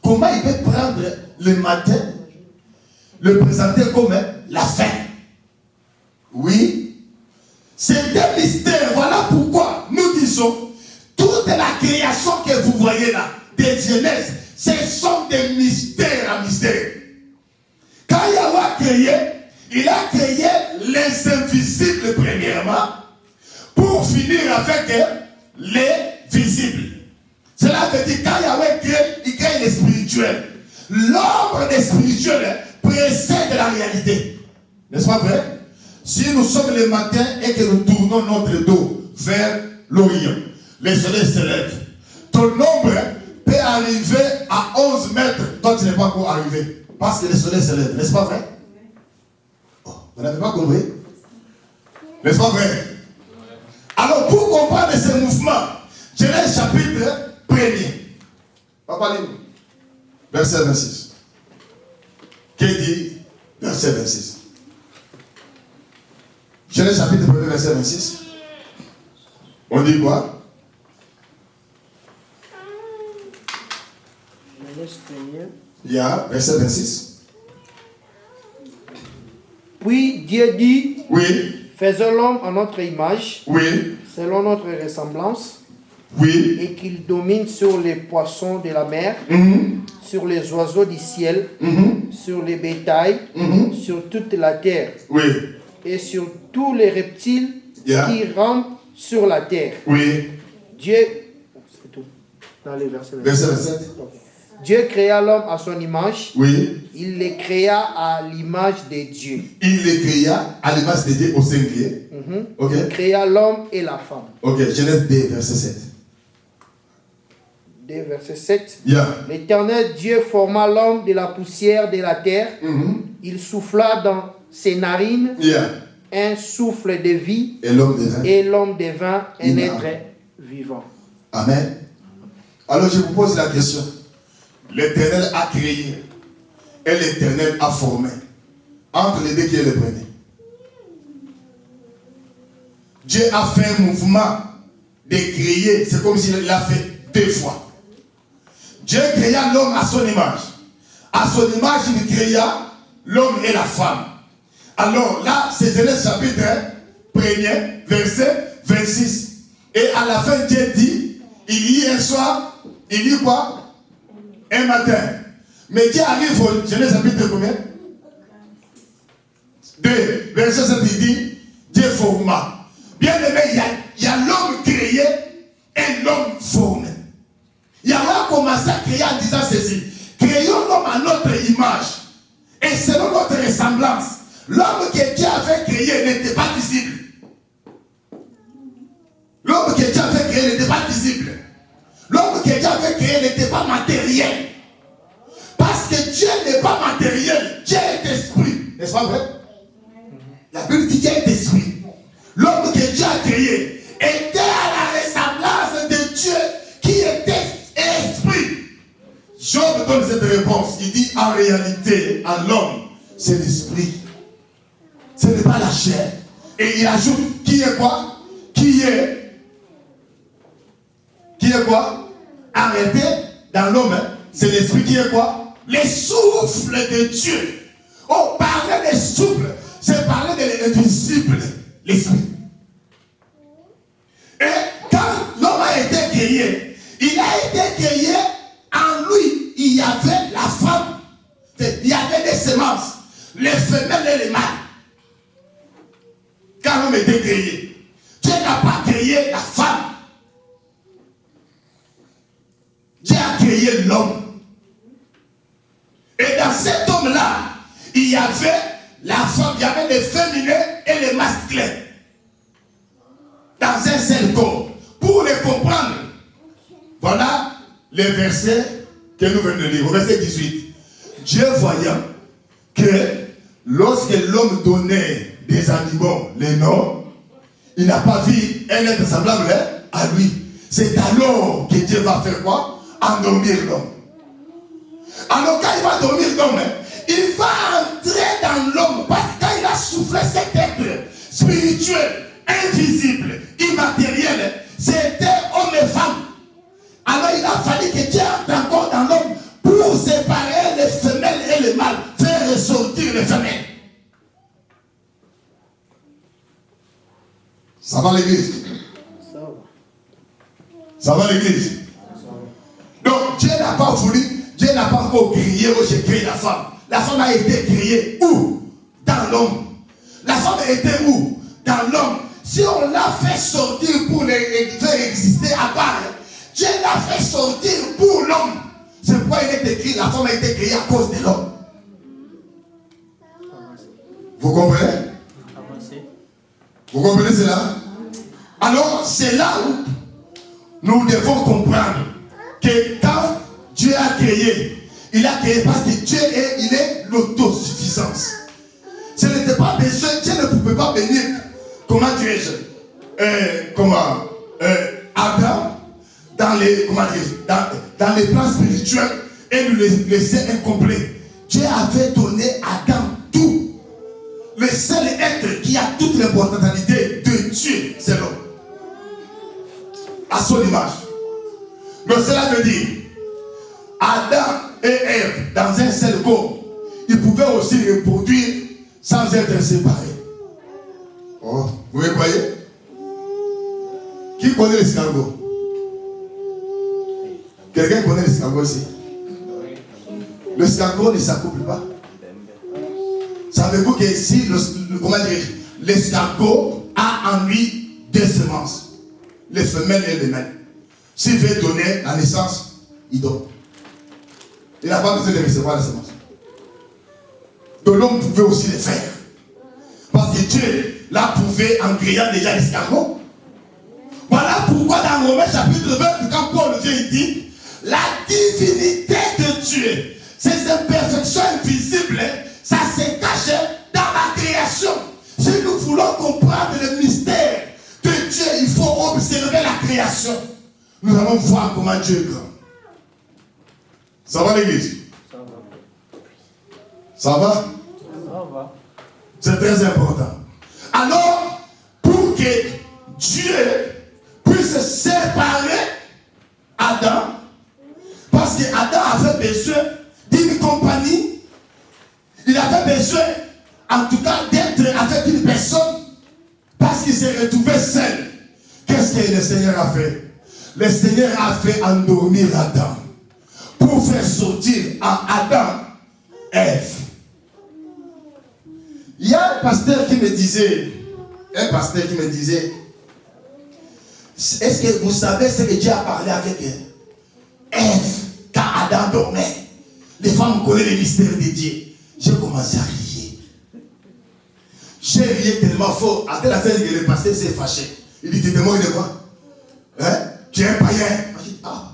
Comment il peut prendre le matin, le présenter comme la fin? Oui. C'est un mystère. Voilà pourquoi nous disons, toute la création que vous voyez là, des Genèse, ce sont des mystères à mystère. Quand Yahweh a créé, il a créé les invisibles premièrement, pour finir avec les visibles. Cela veut dire quand Yahweh crée, il crée les spirituels. L'ombre des spirituels précède la réalité. N'est-ce pas vrai? Si nous sommes le matin et que nous tournons notre dos vers l'Orient, le soleil se lève. Ton ombre peut arriver à 11 mètres. Toi, tu n'es pas encore arrivé. Parce que le soleil se lève. N'est-ce pas vrai? Oh, vous n'avez pas compris? N'est-ce pas vrai? Alors, pour comprendre ce mouvement, Genèse chapitre 1er. Papa, lis-nous. Verset 26. Qu'est-ce dit verset 26? Genèse chapitre 1, verset 26. On dit quoi? Il y a verset 26. Puis Dieu dit, Oui, faisons l'homme en notre image, oui, selon notre ressemblance, oui. et qu'il domine sur les poissons de la mer, sur les oiseaux du ciel, sur les bétails, sur toute la terre, Oui, et sur tous les reptiles Yeah. qui rampent sur la terre. oui. Dieu, c'est tout, dans les versets. Verset 27. Dieu créa l'homme à son image, Oui. il les créa à l'image de Dieu. Il les créa à l'image de Dieu au singulier. Ok. Il créa l'homme et la femme. Ok, Genèse 2, verset 7. 2 verset 7. Yeah. L'Éternel Dieu forma l'homme de la poussière de la terre. Il souffla dans ses narines Yeah. un souffle de vie Et l'homme devint. et l'homme devint un Il a- être vivant. Amen. Alors je vous pose la question. L'Éternel a créé et l'Éternel a formé. Entre les deux, qui est le premier? Dieu a fait un mouvement de créer. C'est comme s'il l'a fait 2 fois. Dieu créa l'homme à son image. À son image, il créa l'homme et la femme. Alors là, c'est Genèse chapitre 1er, verset 26. Et à la fin, Dieu dit, il y a un soir, il y a quoi? Un matin. Mais Dieu arrive au Genèse chapitre combien? 2, verset 7, il dit, Dieu forma. Bien aimé, il y a l'homme créé et l'homme formé. Yahweh a commencé à créer en disant ceci: créons l'homme à notre image et selon notre ressemblance. L'homme que Dieu avait créé n'était pas visible. L'homme que Dieu avait créé n'était pas visible. L'homme que Dieu avait créé n'était pas matériel. Parce que Dieu n'est pas matériel. Dieu est esprit. N'est-ce pas vrai? La Bible dit Dieu est esprit. L'homme que Dieu a créé était à la ressemblance de Dieu qui était esprit. Job donne cette réponse. Il dit en réalité, en l'homme, c'est l'esprit. Ce n'est pas la chair. Et il ajoute qui est quoi? Qui est quoi? Arrêtez dans l'homme, hein, c'est l'esprit qui est quoi? Les souffles de Dieu. Oh, parler des souffles, c'est parler de l'invisible, l'esprit. Et quand l'homme a été créé, il a été créé, en lui, il y avait la femme, il y avait des semences, les femelles et les mâles. Quand l'homme était créé, Dieu n'a pas créé la femme. Dieu a créé l'homme. Et dans cet homme-là, il y avait la femme, il y avait les féminins et les masculins. Dans un seul corps. Pour les comprendre, voilà les versets que nous venons de lire. Au verset 18. Dieu voyant que lorsque l'homme donnait des animaux, les noms, il n'a pas vu un être semblable à lui. C'est alors que Dieu va faire quoi? Endormir l'homme. Alors quand il va dormir l'homme, il va entrer dans l'homme parce que quand il a soufflé cet être spirituel, invisible, immatériel, c'était homme et femme. Alors il a fallu que Dieu entre encore dans l'homme pour séparer les femelles et les mâles, faire ressortir les femelles. Ça va l'église? Ça va l'église? Donc Dieu n'a pas voulu, Dieu n'a pas encore créé, oh, j'ai créé la femme. La femme a été créée où? Dans l'homme. La femme a été où? Dans l'homme. Si on l'a fait sortir pour les faire exister à part, Dieu l'a fait sortir pour l'homme. C'est pourquoi il est écrit, la femme a été créée à cause de l'homme. Vous comprenez? Vous comprenez cela? Alors c'est là où nous devons comprendre que quand Dieu a créé, il a créé parce que Dieu il est l'autosuffisance. Ce n'était pas besoin, Dieu ne pouvait pas venir, comment dirais-je, Adam dans les, comment dire, dans les plans spirituels et nous laisser incomplets. Dieu avait donné à Adam tout. Le seul être qui a toute les potentialités de Dieu, c'est l'homme. À son image. Donc cela veut dire, Adam et Ève, dans un seul corps, ils pouvaient aussi reproduire sans être séparés. Oh, vous me voyez? Qui connaît l'escargot? Quelqu'un connaît l'escargot ici? L'escargot ne s'accouple pas. Savez-vous que si l'escargot a en lui deux semences, les femelles et les mâles, s'il veut donner la naissance, il donne. Il n'a pas besoin de recevoir la semence. Donc l'homme pouvait aussi le faire. Parce que Dieu l'a prouvé en créant déjà l'escargot. Voilà pourquoi dans Romains chapitre 20, quand Paul vient, il dit, la divinité de Dieu, ses imperfections invisibles, ça se cache dans la création. Si nous voulons comprendre le mystère de Dieu, il faut observer la création. Nous allons voir comment Dieu est grand. Ça va l'église? Ça va? Ça va. C'est très important. Alors, pour que Dieu puisse séparer Adam, parce qu'Adam avait besoin d'une compagnie, il avait besoin, en tout cas, d'être avec une personne, parce qu'il s'est retrouvé seul. Qu'est-ce que le Seigneur a fait? Le Seigneur a fait endormir Adam pour faire sortir en Adam Ève. Il y a un pasteur qui me disait, est-ce que vous savez ce que Dieu a parlé avec Ève quand Adam dormait? Les femmes connaissent les mystères de Dieu. J'ai commencé à rier. J'ai rié tellement fort. À telle affaire que le pasteur s'est fâché. Il dit, t'es témoin de quoi? Hein? Tu es un païen. Moi, je dis, ah.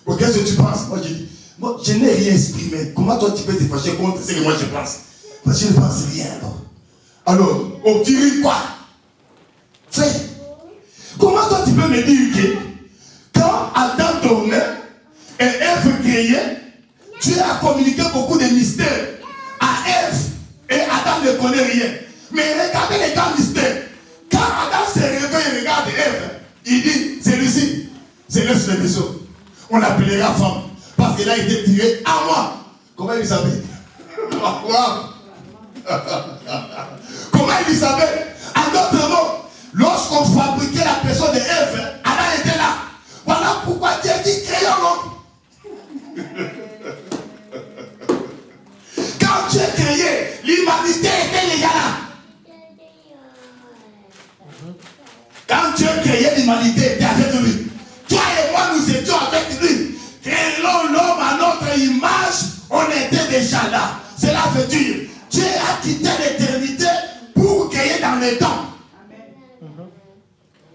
Bon, qu'est-ce que tu penses? Moi, je dis, moi, je n'ai rien exprimé. Comment toi, tu peux te fâcher contre ce que moi, je pense? Parce que je ne pense rien, alors. Alors, on dirait quoi? Frère, comment toi, tu peux me dire que quand Adam dormait et Ève créait, Dieu a communiqué beaucoup de mystères à Ève et Adam ne connaît rien. Mais regardez les grands mystères. Quand Adam se réveille et regarde Ève, il dit, celui-ci, c'est l'œuf de maison. On l'appellera femme. Parce qu'elle a été tirée à moi. Comment il savait? Comment il savait? En d'autres mots, lorsqu'on fabriquait la personne de Ève, Adam était là. Voilà pourquoi Dieu dit créons l'homme. Quand Dieu créé, l'humanité était déjà là. Quand Dieu créait l'humanité, était avec lui. Toi et moi, nous étions avec lui. Créons l'homme à notre image, on était déjà là. Cela veut dire, Dieu a quitté l'éternité pour créer dans le temps.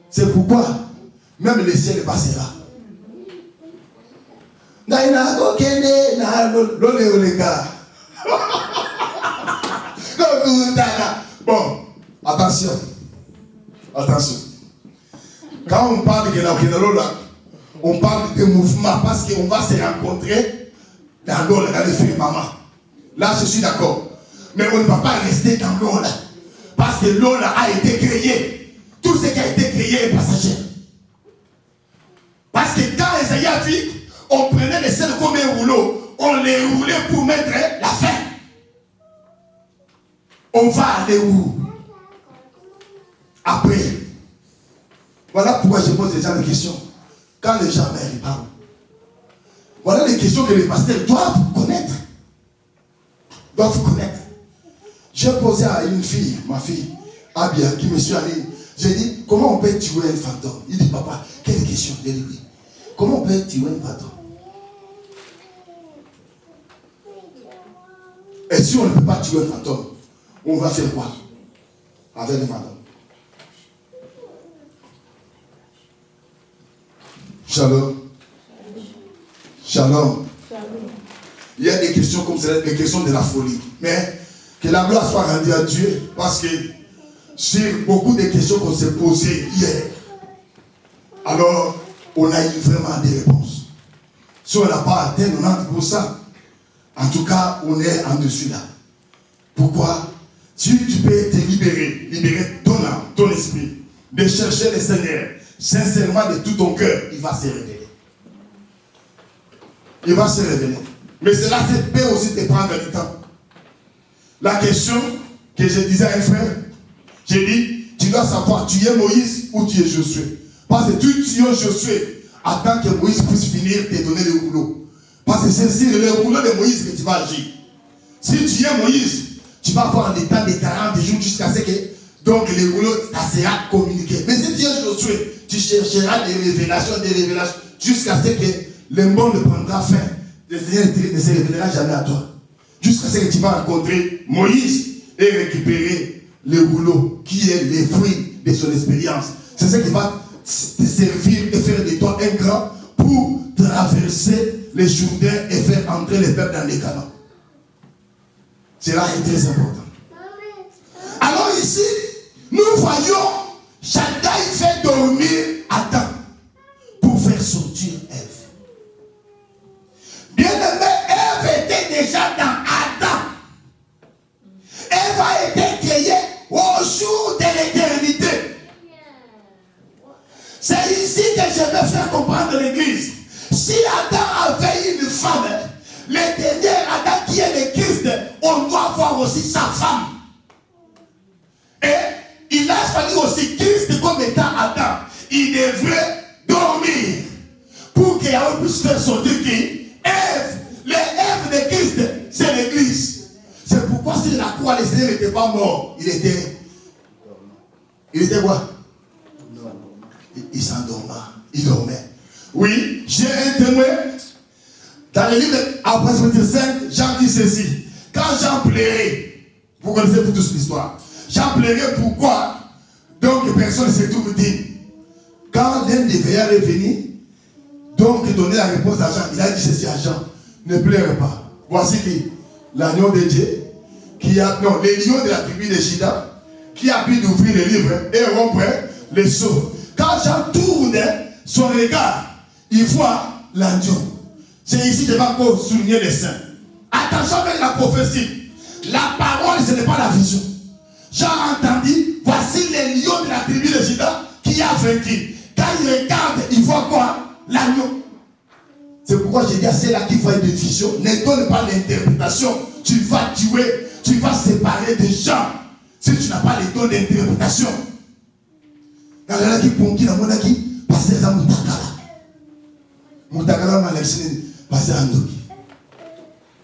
C'est pourquoi, même le ciel passera. Bon, attention. Attention. Quand on parle de Général, on parle de mouvement parce qu'on va se rencontrer dans l'eau, dans les firmaments. Là, je suis d'accord. Mais on ne va pas rester dans l'eau là. Parce que l'eau là a été créée. Tout ce qui a été créé est passager. Parce que quand Esaïe a dit, on prenait les selles comme un rouleau, on les roulait pour mettre la fin. On va aller où? Après. Voilà pourquoi je pose les gens des questions. Quand les gens me parlent, voilà les questions que les pasteurs doivent connaître. J'ai posé à une fille, ma fille, Abia, qui me suit allée. J'ai dit, comment on peut tuer un fantôme? Il dit, papa, quelle question? J'ai dit, oui. Comment on peut tuer un fantôme? Et si on ne peut pas tuer un fantôme, on va faire quoi avec le fantôme? Shalom. Shalom. Il y a des questions comme ça, des questions de la folie. Mais que la gloire soit rendue à Dieu. Parce que sur beaucoup de questions qu'on s'est posées hier, alors on a eu vraiment des réponses. Si on n'a pas atteint 90%, En tout cas, on est en dessus là. Pourquoi? Si tu peux te libérer ton âme, ton esprit, de chercher le Seigneur, sincèrement de tout ton cœur, il va se révéler. Il va se révéler. Mais cela peut aussi te prendre du temps. La question que je disais à un frère, j'ai dit, tu dois savoir, tu es Moïse ou tu es Josué. Parce que tu es Josué, attends que Moïse puisse finir de te donner le rouleau. Parce que c'est sur le rouleau de Moïse que tu vas agir. Si tu es Moïse, tu vas avoir un temps de 40 jours jusqu'à ce que donc le rouleau sera communiqué. Mais si tu es Josué, tu chercheras des révélations, jusqu'à ce que le monde prendra fin. Le Seigneur ne se révélera jamais à toi. Jusqu'à ce que tu vas rencontrer Moïse et récupérer le rouleau qui est le fruit de son expérience. C'est ce qui va te servir et faire de toi un grand pour traverser les Jourdains et faire entrer les peuples dans les Canaan. Cela est très important. Alors ici, nous voyons Shaddai fait dormir Adam pour faire sortir Ève. Bien-aimé, Ève était déjà dans Adam. Ève a été créée au jour de l'éternité. C'est ici que je vais faire comprendre l'église. Si Adam avait une femme, le dernier Adam qui est le Christ, on doit avoir aussi sa femme. Et il a fallu aussi Christ comme étant Adam. Il devrait dormir pour qu'il puisse faire sortir qui? Ève. Les Ève de Christ, c'est l'église. C'est pourquoi sur la croix, le Seigneur n'était pas mort. Il était quoi? Il s'endormait. Il dormait. Oui, j'ai un témoin. Dans le livre Apocalypse 5, Jean dit ceci. Quand Jean plairait, vous connaissez tous l'histoire. Jean plairait pourquoi? Donc personne ne se trouve digne. Quand l'un des veilleurs est venu, donc donner la réponse à Jean, il a dit ceci à Jean. Ne pleure pas. Voici qui? L'agneau de Dieu, les lions de la tribu de Juda, qui a pu ouvrir le livre et rompre les sceaux. Quand Jean tourne son regard, il voit l'agneau. C'est ici que je vais encore souligner les saints. Attention avec la prophétie. La parole, ce n'est pas la vision. Jean a entendu, voici les lions de la tribu de Juda qui a vaincu. Quand il regarde, il voit quoi? L'agneau. C'est pourquoi j'ai dit à ceux-là qui voient des visions, ne donne pas l'interprétation. Tu vas tuer, tu vas séparer des gens si tu n'as pas les dons d'interprétation. Dans la qui pongi, dans mon qui, passer à Moutakala. Moutakala m'a laissé passer à Ndoki.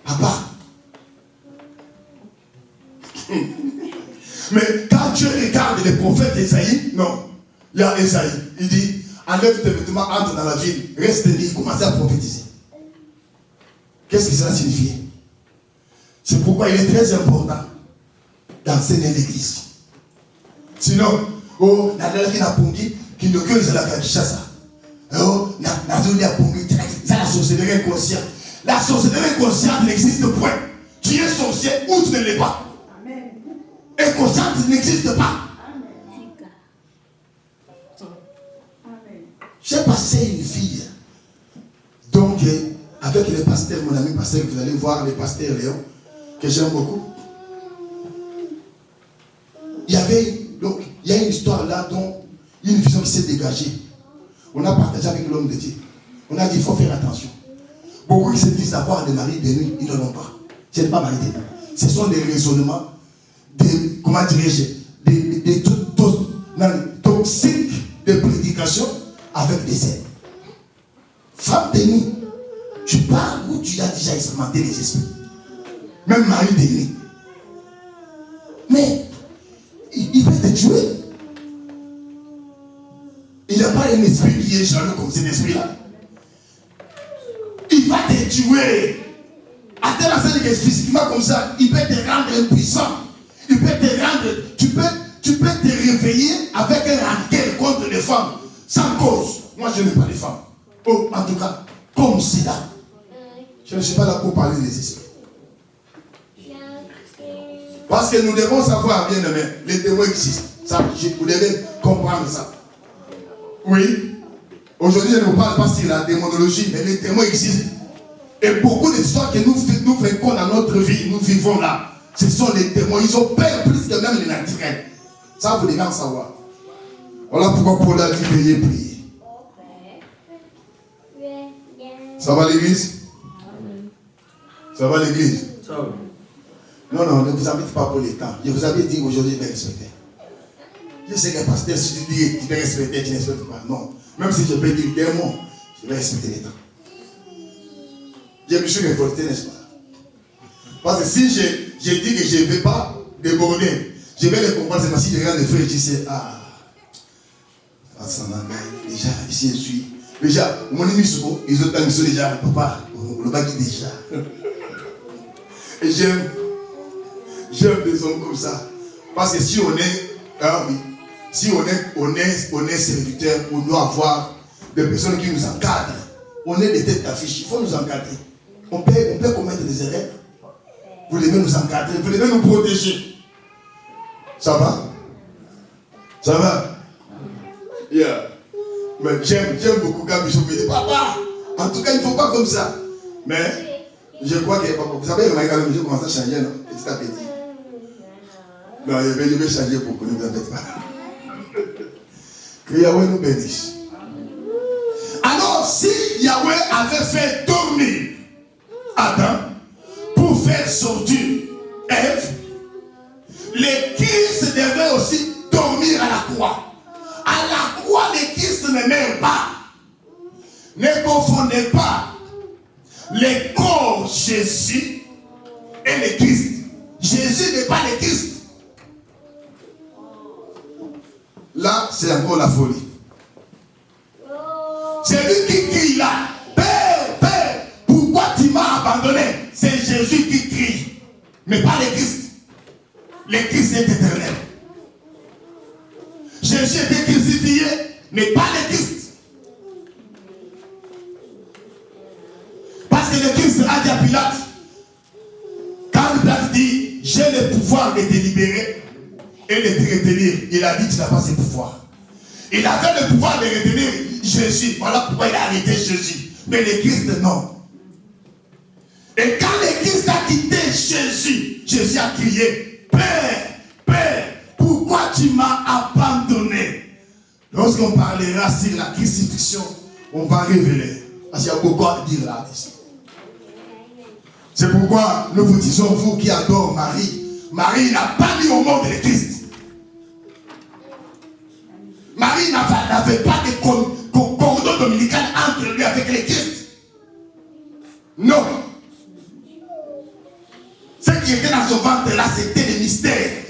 Papa. Mais quand tu regardes les prophètes d'Esaïe, non, il y a Esaïe, il dit, enlève tes vêtements, entre dans la ville, reste libre, commence à prophétiser. Qu'est-ce que cela signifie? C'est pourquoi il est très important d'enseigner l'église. Sinon, qui n'a pongi, qui ne que la Kachasa. La sorcellerie inconsciente. La sorcellerie inconsciente n'existe point. Tu es sorcier ou tu ne l'es pas. Inconsciente n'existe pas. J'ai passé une fille. Donc, avec le pasteur, mon ami pasteur, vous allez voir le pasteur Léon, que j'aime beaucoup. Il y a une histoire là, dont une vision qui s'est dégagée. On a partagé avec l'homme de Dieu. On a dit, il faut faire attention. Beaucoup qui se disent avoir des maris de nuit, ils ne l'ont pas. Ce n'est pas mari de nuit. Ce sont des raisonnements, comment dirais-je, des toxiques de prédication avec des ailes. Femme de nuit, tu parles où tu as déjà expérimenté les esprits. Même mari de nuit. Mais, il va te tuer. Il n'y a pas un esprit qui est jaloux comme cet esprit-là. Il va te tuer. À tel enseigne que physiquement comme ça, il peut te rendre impuissant. Il peut te rendre. Tu peux te réveiller avec un rancœur contre les femmes. Sans cause. Moi, je n'aime pas les femmes. Oh, en tout cas, comme cela. Je ne suis pas là pour parler des esprits. Parce que nous devons savoir, bien aimé, les témoins existent. Ça, vous devez comprendre ça. Oui. Aujourd'hui, je ne vous parle pas sur la démonologie, mais les témoins existent. Et beaucoup d'histoires que nous vivons dans notre vie, nous vivons là, ce sont les témoins. Ils ont peur plus que même les naturels. Ça, vous devez en savoir. Voilà pourquoi Paul a dit veillez, prier. Ça va l'église? Ça va l'église? Non, non, ne vous invite pas pour les temps. Je vous avais dit aujourd'hui de respecter. Je sais que pasteur, si tu dis que tu veux respecter, tu ne respectes pas. Non. Même si je peux dire des mots, je vais respecter les temps. Je me suis révolté, n'est-ce pas? Parce que si je dis que je ne vais pas déborder, je vais les comprendre. C'est parce que je regarde les frères et je dis, ah, ça m'engage. Déjà, ici je suis. Déjà, mon ami souvent, ils ont mis déjà, papa, le bagage déjà. Et j'aime des hommes comme ça. Parce que si on est, oui, si on est serviteur, on doit avoir des personnes qui nous encadrent. On est des têtes d'affiche, il faut nous encadrer. On peut commettre des erreurs. Vous devez nous encadrer, vous devez nous protéger. Ça va? Ça va? Yeah. Mais j'aime beaucoup quand Bishop me dit, papa, en tout cas, il ne faut pas comme ça. Mais je crois que, vous savez, quand je commence à changer, non? Petit à petit. Non, je vais changer pour que ne vous embêtez pas. Que Yahweh nous bénisse. Alors, si Yahweh avait fait dormir Adam pour faire sortir Ève, le Christ devait aussi dormir à la croix. À la croix, le Christ ne meurt pas. Ne confondez pas le corps Jésus et le Christ. Jésus n'est pas le Christ. Là, c'est encore la folie. C'est lui qui crie là. Père, Père, pourquoi tu m'as abandonné? C'est Jésus qui crie, mais pas le Christ. Le Christ est éternel. Jésus était crucifié, mais pas le Christ. Parce que le Christ a dit à Pilate, quand Pilate dit, j'ai le pouvoir de te libérer et de te retenir, il a dit, tu n'as pas ce pouvoir. Il avait le pouvoir de retenir Jésus. Voilà pourquoi il a arrêté Jésus. Mais le Christ, non. Et quand le Christ a quitté Jésus, Jésus a crié, Père, Père, pourquoi tu m'as abandonné? Lorsqu'on parlera sur la crucifixion, on va révéler. Parce qu'il y a beaucoup à dire là-dessus. C'est pourquoi nous vous disons, vous qui adorez Marie, Marie n'a pas mis au monde le Christ. Marie n'avait pas de cordon dominical entre lui avec le Christ. Non. Ce qui était dans son ventre là, c'était le mystère.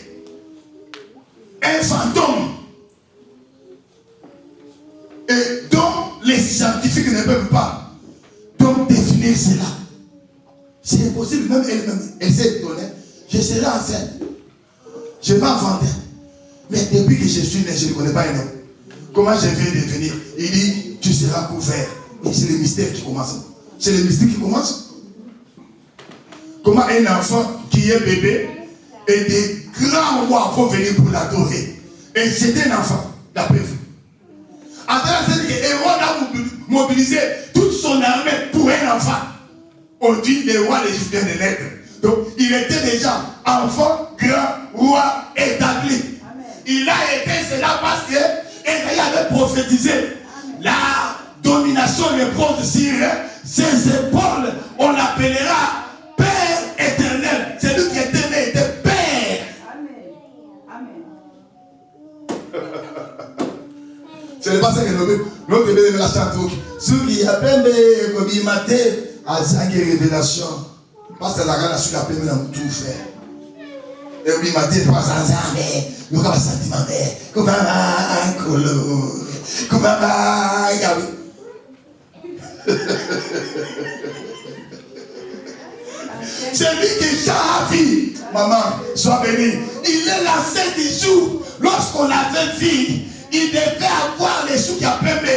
Un fantôme. Et dont les scientifiques ne peuvent pas donc définir cela. C'est impossible, même elle-même, elle s'est donnée. Je serai enceinte. Je vais enfanter. Mais depuis que je suis né, je ne connais pas un homme. Comment je vais devenir? Il dit, tu seras couvert. Et c'est le mystère qui commence. C'est le mystère qui commence. Comment un enfant qui est bébé et des grands rois vont venir pour l'adorer. Et c'était un enfant, d'après vous. Après, c'est que Hérode a mobilisé toute son armée pour un enfant. On dit les rois les Juifs de l'être. Donc, il était déjà enfant, grand, roi, établi. Amen. Il a été cela parce que Ésaïe avait prophétisé. Amen. La domination repose sur ses épaules. On l'appellera Père éternel. C'est lui qui était né, était Père. Amen. C'est pas ça que notre bébé me la chante. Ceux qui appellent comme il matait à Zagé révélation. Parce que la reine a su la peine dans tout faire. Et oui, m'a dit, 300 ans, mais nous avons sentiment, mais comment un colo, comment un c'est lui qui Javi, maman, sois béni. Il est lancé des jours. Lorsqu'on l'avait vu, il devait avoir les sous qui a permis.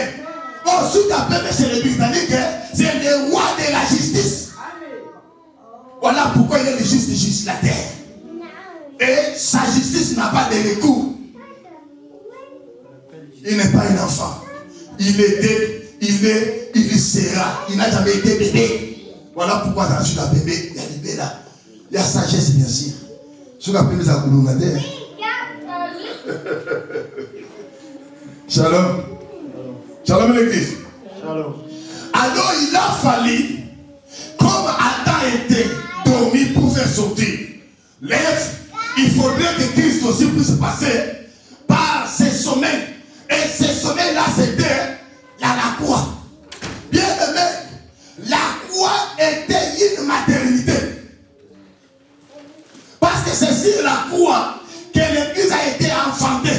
Oh, sous qui a permis, c'est les Britanniques, c'est le roi de la justice. Voilà pourquoi il est le juste législateur. Et sa justice n'a pas de recours. Il n'est pas un enfant. Il était, il est, il sera. Il n'a jamais été bébé. Voilà pourquoi dans la bébé, il y a l'idée là. Il y a sagesse, bien sûr. Sur la bébé, ça coule. Shalom. Shalom l'église. Shalom. Alors il a fallu, comme Adam était dormi pour faire sortir l'Ève, il faudrait que Christ aussi puisse passer par ces sommets. Et ces sommets-là, c'était la croix. Bien aimé, la croix était une maternité. Parce que c'est sur la croix que l'église a été enfantée.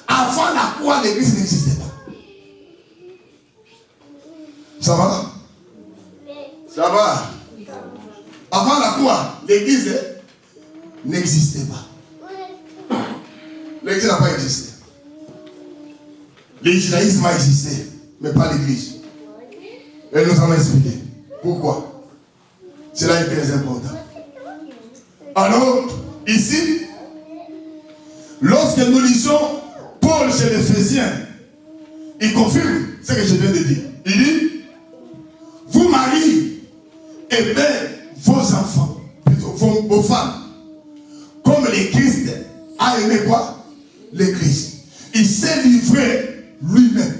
Avant la croix, l'église n'existait pas. Ça va? Ça va? Avant la croix, l'église n'existait pas. L'église n'a pas existé. L'israélisme a existé, mais pas l'église. Elle nous en a expliqué. Pourquoi? Cela est très important. Alors, ici, lorsque nous lisons Paul chez l'Éphésiens, il confirme ce que je viens de dire. Il dit, vous maris, aimez vos enfants, plutôt vos femmes, comme le Christ a aimé quoi? L'Église. Il s'est livré lui-même.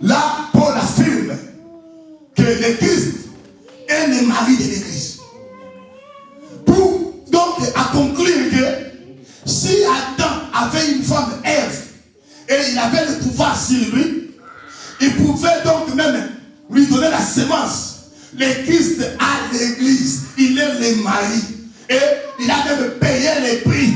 Là, Paul affirme que le Christ est le mari de l'Église. Pour donc à conclure que si Adam avait une femme Ève et il avait le pouvoir sur lui, il pouvait donc même lui donner la sémence. Le Christ a l'Église, il est le mari et il a même payé les prix.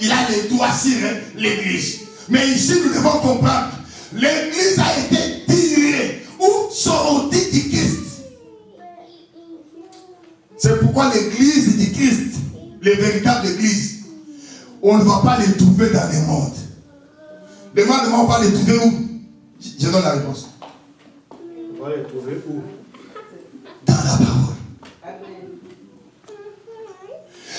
Il a les droits sur l'Église. Mais ici nous devons comprendre, l'Église a été tirée ou sortie du Christ. C'est pourquoi l'Église du Christ, les véritables Églises, on ne va pas les trouver dans le monde. Demande-moi, on va les trouver où? Je donne la réponse. On va les trouver où? Dans la parole.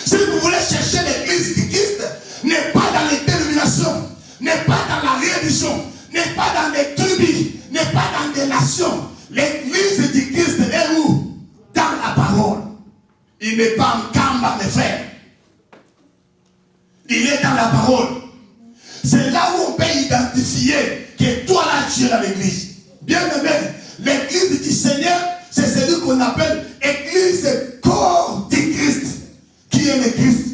Si vous voulez chercher l'église du Christ, n'est pas dans les dénominations, n'est pas dans la religion, n'est pas dans les tribus, n'est pas dans des nations. L'église du Christ est où? Dans la parole. Il n'est pas en Kamba, mes frères. Il est dans la parole. C'est là où on peut identifier que toi là tu es dans l'église. Bien aimé, l'église du Seigneur, c'est celui qu'on appelle église corps du Christ. Qui est le Christ?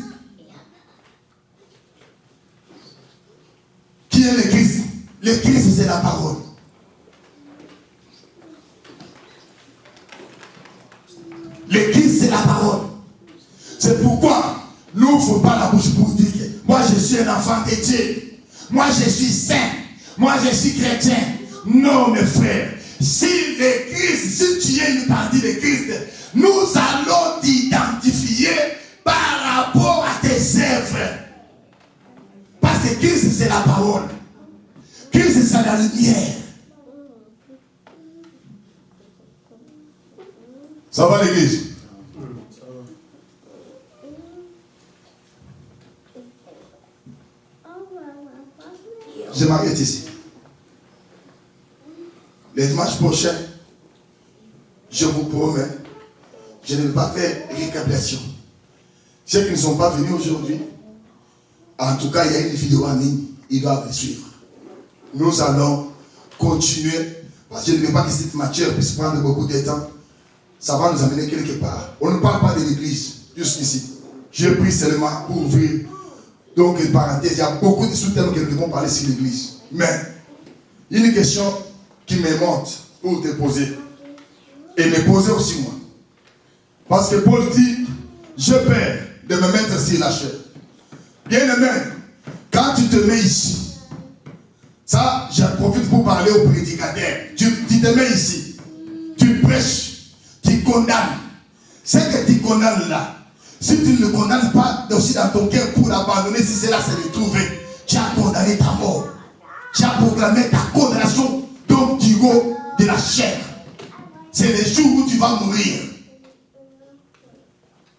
Qui est le Christ? Le Christ, c'est la parole. Le Christ, c'est la parole. C'est pourquoi nous ne faut pas la bouche pour dire que moi je suis un enfant de Dieu. Moi je suis saint. Moi je suis chrétien. Non, mes frères. Si le Christ, si tu es une partie de Christ, nous allons t'identifier par rapport à tes œuvres. Parce que Christ, c'est la parole. Christ, c'est la lumière. Ça va l'église? Je m'arrête ici. Le dimanche prochain, je vous promets, je ne vais pas faire récapitulation. Ceux qui ne sont pas venus aujourd'hui, en tout cas, il y a une vidéo en ligne, ils doivent le suivre. Nous allons continuer, parce que je ne veux pas que cette matière puisse prendre beaucoup de temps. Ça va nous amener quelque part. On ne parle pas de l'église jusqu'ici. J'ai pris seulement pour ouvrir donc une parenthèse. Il y a beaucoup de sous-thèmes que nous devons parler sur l'église. Mais il y a une question qui me monte pour te poser. Et me poser aussi moi. Parce que Paul dit, je perds de me mettre sur la chair. Bien aimé, quand tu te mets ici, ça, j'en profite pour parler aux prédicateurs. Tu te mets ici, tu prêches, tu condamnes. Ce que tu condamnes là, si tu ne le condamnes pas aussi dans ton cœur pour l'abandonner, si c'est là, c'est retrouvé, tu as condamné ta mort. Tu as proclamé ta condamnation donc du haut de la chair. C'est le jour où tu vas mourir.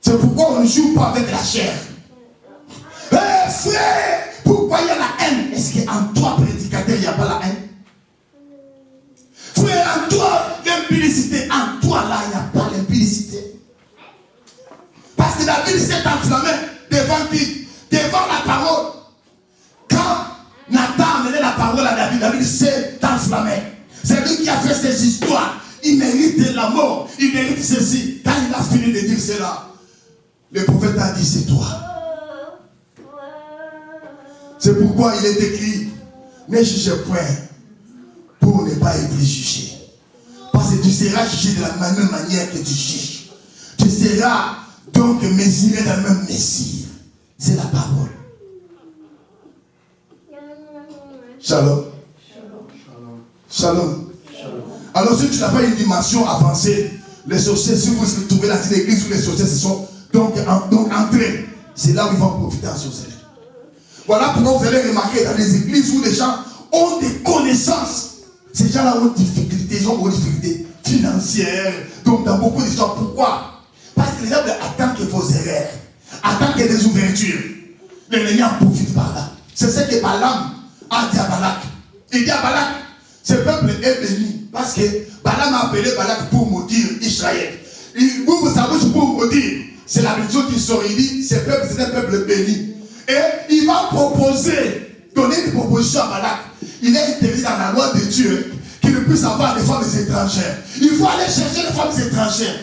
C'est pourquoi on ne joue pas avec la chair. Hey, frère, pourquoi il y a la haine? Est-ce qu'en toi, prédicateur, il n'y a pas la haine? Frère, en toi, le l'impudicité. En toi là, il n'y a pas l'impudicité. Parce que David s'est enflammé devant qui? Devant la parole. Quand Nathan amenait la parole à David, David s'est enflammé. C'est lui qui a fait ces histoires. Il mérite la mort. Il mérite ceci. Quand il a fini de dire cela, le prophète a dit, c'est toi. C'est pourquoi il est écrit, ne jugez point pour ne pas être jugé. Parce que tu seras jugé de la même manière que tu juges. Tu seras donc mesuré dans la même mesure. C'est la parole. Shalom. Shalom. Alors si tu n'as pas une dimension avancée, les sorciers, si vous vous trouvez dans une église où les sorciers se sont donc entrés, c'est là où ils vont profiter en sorcellerie. Voilà pourquoi vous allez remarquer dans les églises où les gens ont des connaissances. Ces gens-là ont des difficultés, ils ont des difficultés financières. Donc dans beaucoup d'histoires, pourquoi? Parce que les gens attendent que vos erreurs, attendent qu'il y ait des ouvertures. L'ennemi en profite par là. C'est ce que Balaam a dit à Balak. Il dit à Balak, ce peuple est béni. Parce que Balaam a appelé Balak pour maudire Israël. Vous savez pour maudire. C'est la bénédiction qui sort. Il dit, ce peuple c'est un peuple béni. Et il va proposer, donner une proposition à Balak. Il est interdit dans la loi de Dieu qu'il ne puisse avoir des femmes étrangères. Il faut aller chercher les femmes étrangères.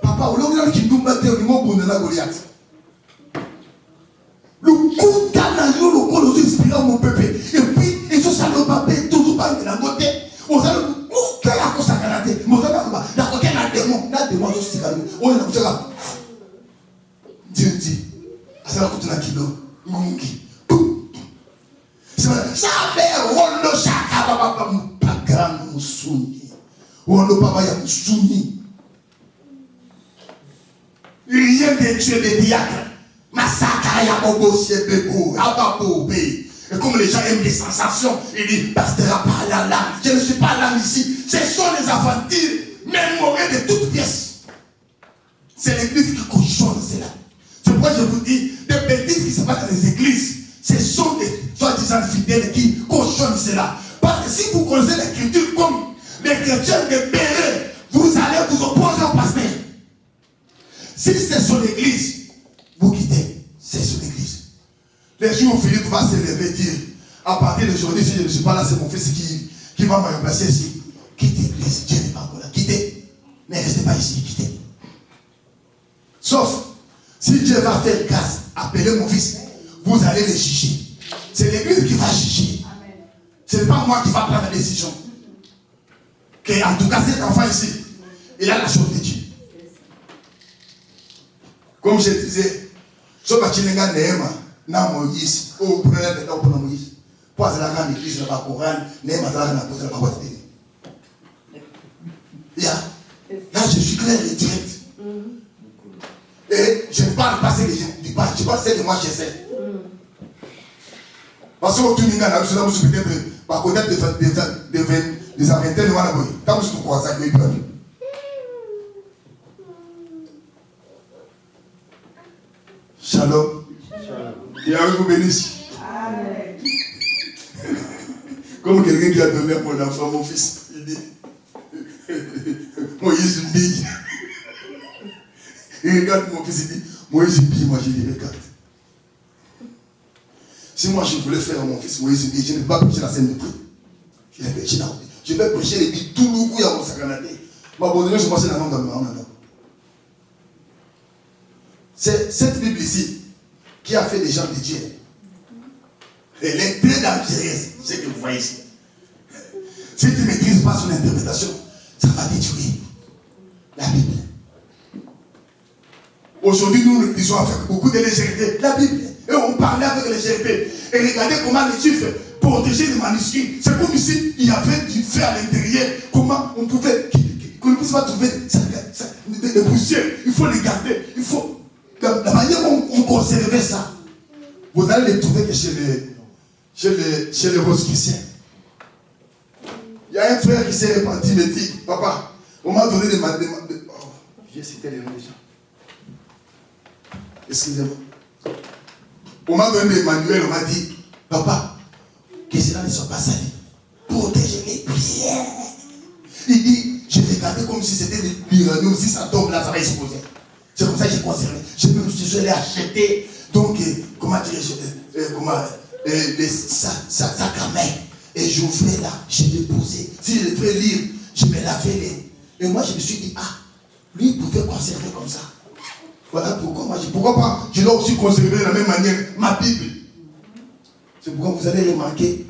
Papa, au lieu qui nous mette au niveau de la Goliath. Le coup d'anaïo, le coup de inspirant mon peuple. Et puis, ils sont salés au papé, toujours pas de la beauté. On a le coup de la cosa canadée. Mais on a la coquette, la démon, aussi calme. On a le là. Dieu dit, ça va coûter un kilo. Mungi. Ça fait rolo chaka papa mpagana musuni. Rolo papa ya musuni. Rien de Dieu de diacre. Massacre ya bobo siebego, ababo. Et comme les gens aiment les sensations, ils disent, pasteur pas là, je ne suis pas là ici. Ce sont les aventures mémorées de toutes pièces. C'est l'église qui cochonne cela. C'est pourquoi je vous dis, des bêtises qui se passent dans les églises, ce sont des soi-disant fidèles qui cochonnent cela. Parce que si vous connaissez l'écriture comme les chrétiens de Béret, vous allez vous opposer au pasteur. Si c'est son église, vous quittez. C'est son église. Les jours où Philippe va se lever et dire, à partir d'aujourd'hui, si je ne suis pas là, c'est mon fils qui va me remplacer ici. Quittez l'église, Dieu n'est pas encore là. Quittez. Ne restez pas ici, quittez. Sauf, si Dieu va faire grâce, appelez mon fils, vous allez le juger. C'est l'église qui va juger. Ce n'est pas moi qui va prendre la décision. Que, en tout cas, cet enfant ici, il a la chose de Dieu. Comme je disais, ce bâtiment Néma, na Moïse, au premier de l'eau pour Moïse. Pour la grande église, la Coran, Néma, la pose la boîte de Là, je suis clair et direct. Et je ne parle pas celle du pas, je parle celle de moi, je sais. Parce que tout le monde a peut-être par côté des Argentins, quand vous croisez ça, il peut. Shalom. Et avec vous bénisse. Comme quelqu'un qui a donné à mon enfant, mon fils, il dit Moïse Mbi. Il regarde mon fils, il dit Moïse Mbi, moi je dis regarde. Si moi je voulais faire à mon fils Moïse Mbi, je ne vais pas prêcher la scène de prix. Je vais prêcher les billes tout le coup à mon sacramenté. Ma bonne je pense que c'est la langue de ma maman. C'est cette Bible ici qui a fait des gens de Dieu. Elle est très dangereuse, ce que vous voyez ici. Si tu ne maîtrises pas son interprétation, ça va détruire la Bible. Aujourd'hui, nous lisons avec beaucoup de légèreté la Bible. Et on parlait avec légèreté. Et regardez comment les Juifs protégeaient les manuscrits. C'est comme si il y avait du feu à l'intérieur. Comment on pouvait, qu'on ne puisse pas trouver des poussières. Il faut les garder. Il faut. La manière dont on conservait ça, vous allez les trouver que chez les rosicruciens. Il y a un frère qui s'est répandu, il me dit, papa, on m'a donné des oh, j'ai cité les noms déjà. Excusez-moi. On m'a donné des manuels, on m'a dit, papa, que cela ne soit pas salé. Protégez-les bien. Il dit, je regarde regardé comme si c'était de l'uranium. Si ça tombe là, ça va exploser. C'est comme ça que j'ai conservé. Je l'ai acheté. Donc, comment dire, ça cramait. Et j'ouvrais là, j'ai déposé. Si je devais lire, je me lavais les. Et moi, je me suis dit, lui, il pouvait conserver comme ça. Voilà pourquoi moi, pourquoi pas, je dois aussi conserver de la même manière ma Bible. C'est pourquoi vous allez remarquer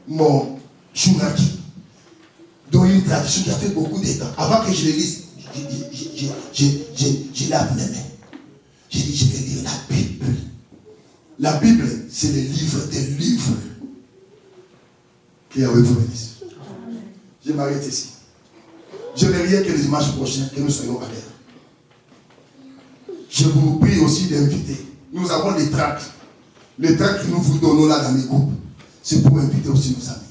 mon Shunaki, dont une tradition qui a fait beaucoup de temps. Avant que je le lise, je lave mes mains. J'ai dit, je vais lire la Bible. La Bible, c'est le livre des livres. Que Yahweh vous bénisse. Je m'arrête ici. Je n'aimerais que le dimanche prochain, que nous soyons à l'air. Je vous prie aussi d'inviter. Nous avons les tracts. Les tracts que nous vous donnons là dans les groupes, c'est pour inviter aussi nos amis.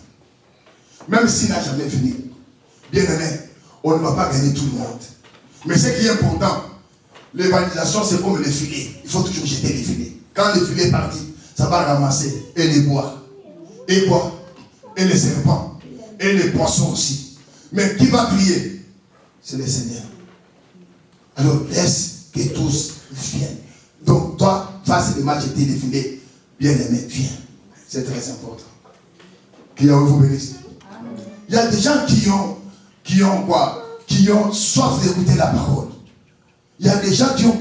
Même s'il n'a jamais fini. Bien aimé, on ne va pas gagner tout le monde. Mais ce qui est important, l'évangélisation, c'est comme les filets. Il faut toujours jeter les filets. Quand le filet est parti, ça va ramasser et les bois. Et quoi? Et les serpents. Et les poissons aussi. Mais qui va prier? C'est le Seigneur. Alors laisse que tous viennent. Donc toi, face le match jeter les filets, bien aimé, viens. C'est très important. Que Yahweh vous bénisse. Il y a des gens qui ont soif d'écouter la parole. Il y a des gens qui ont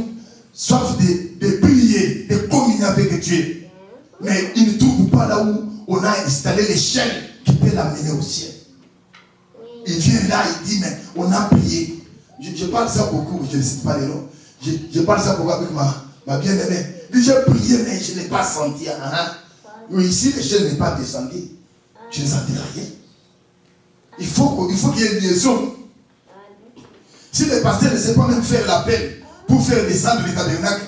soif de prier, de communier avec Dieu. Mais ils ne trouvent pas là où on a installé l'échelle qui peut l'amener au ciel. Il vient là, il dit, mais on a prié. Je parle ça beaucoup, je ne cite pas les noms. Je parle ça beaucoup avec ma bien-aimée. J'ai prié, mais je n'ai pas senti. Oui, ici, l'échelle n'est pas descendue. Je ne sentirai rien. Il faut qu'il y ait une liaison. Si le pasteur ne sait pas même faire l'appel pour faire descendre le tabernacle,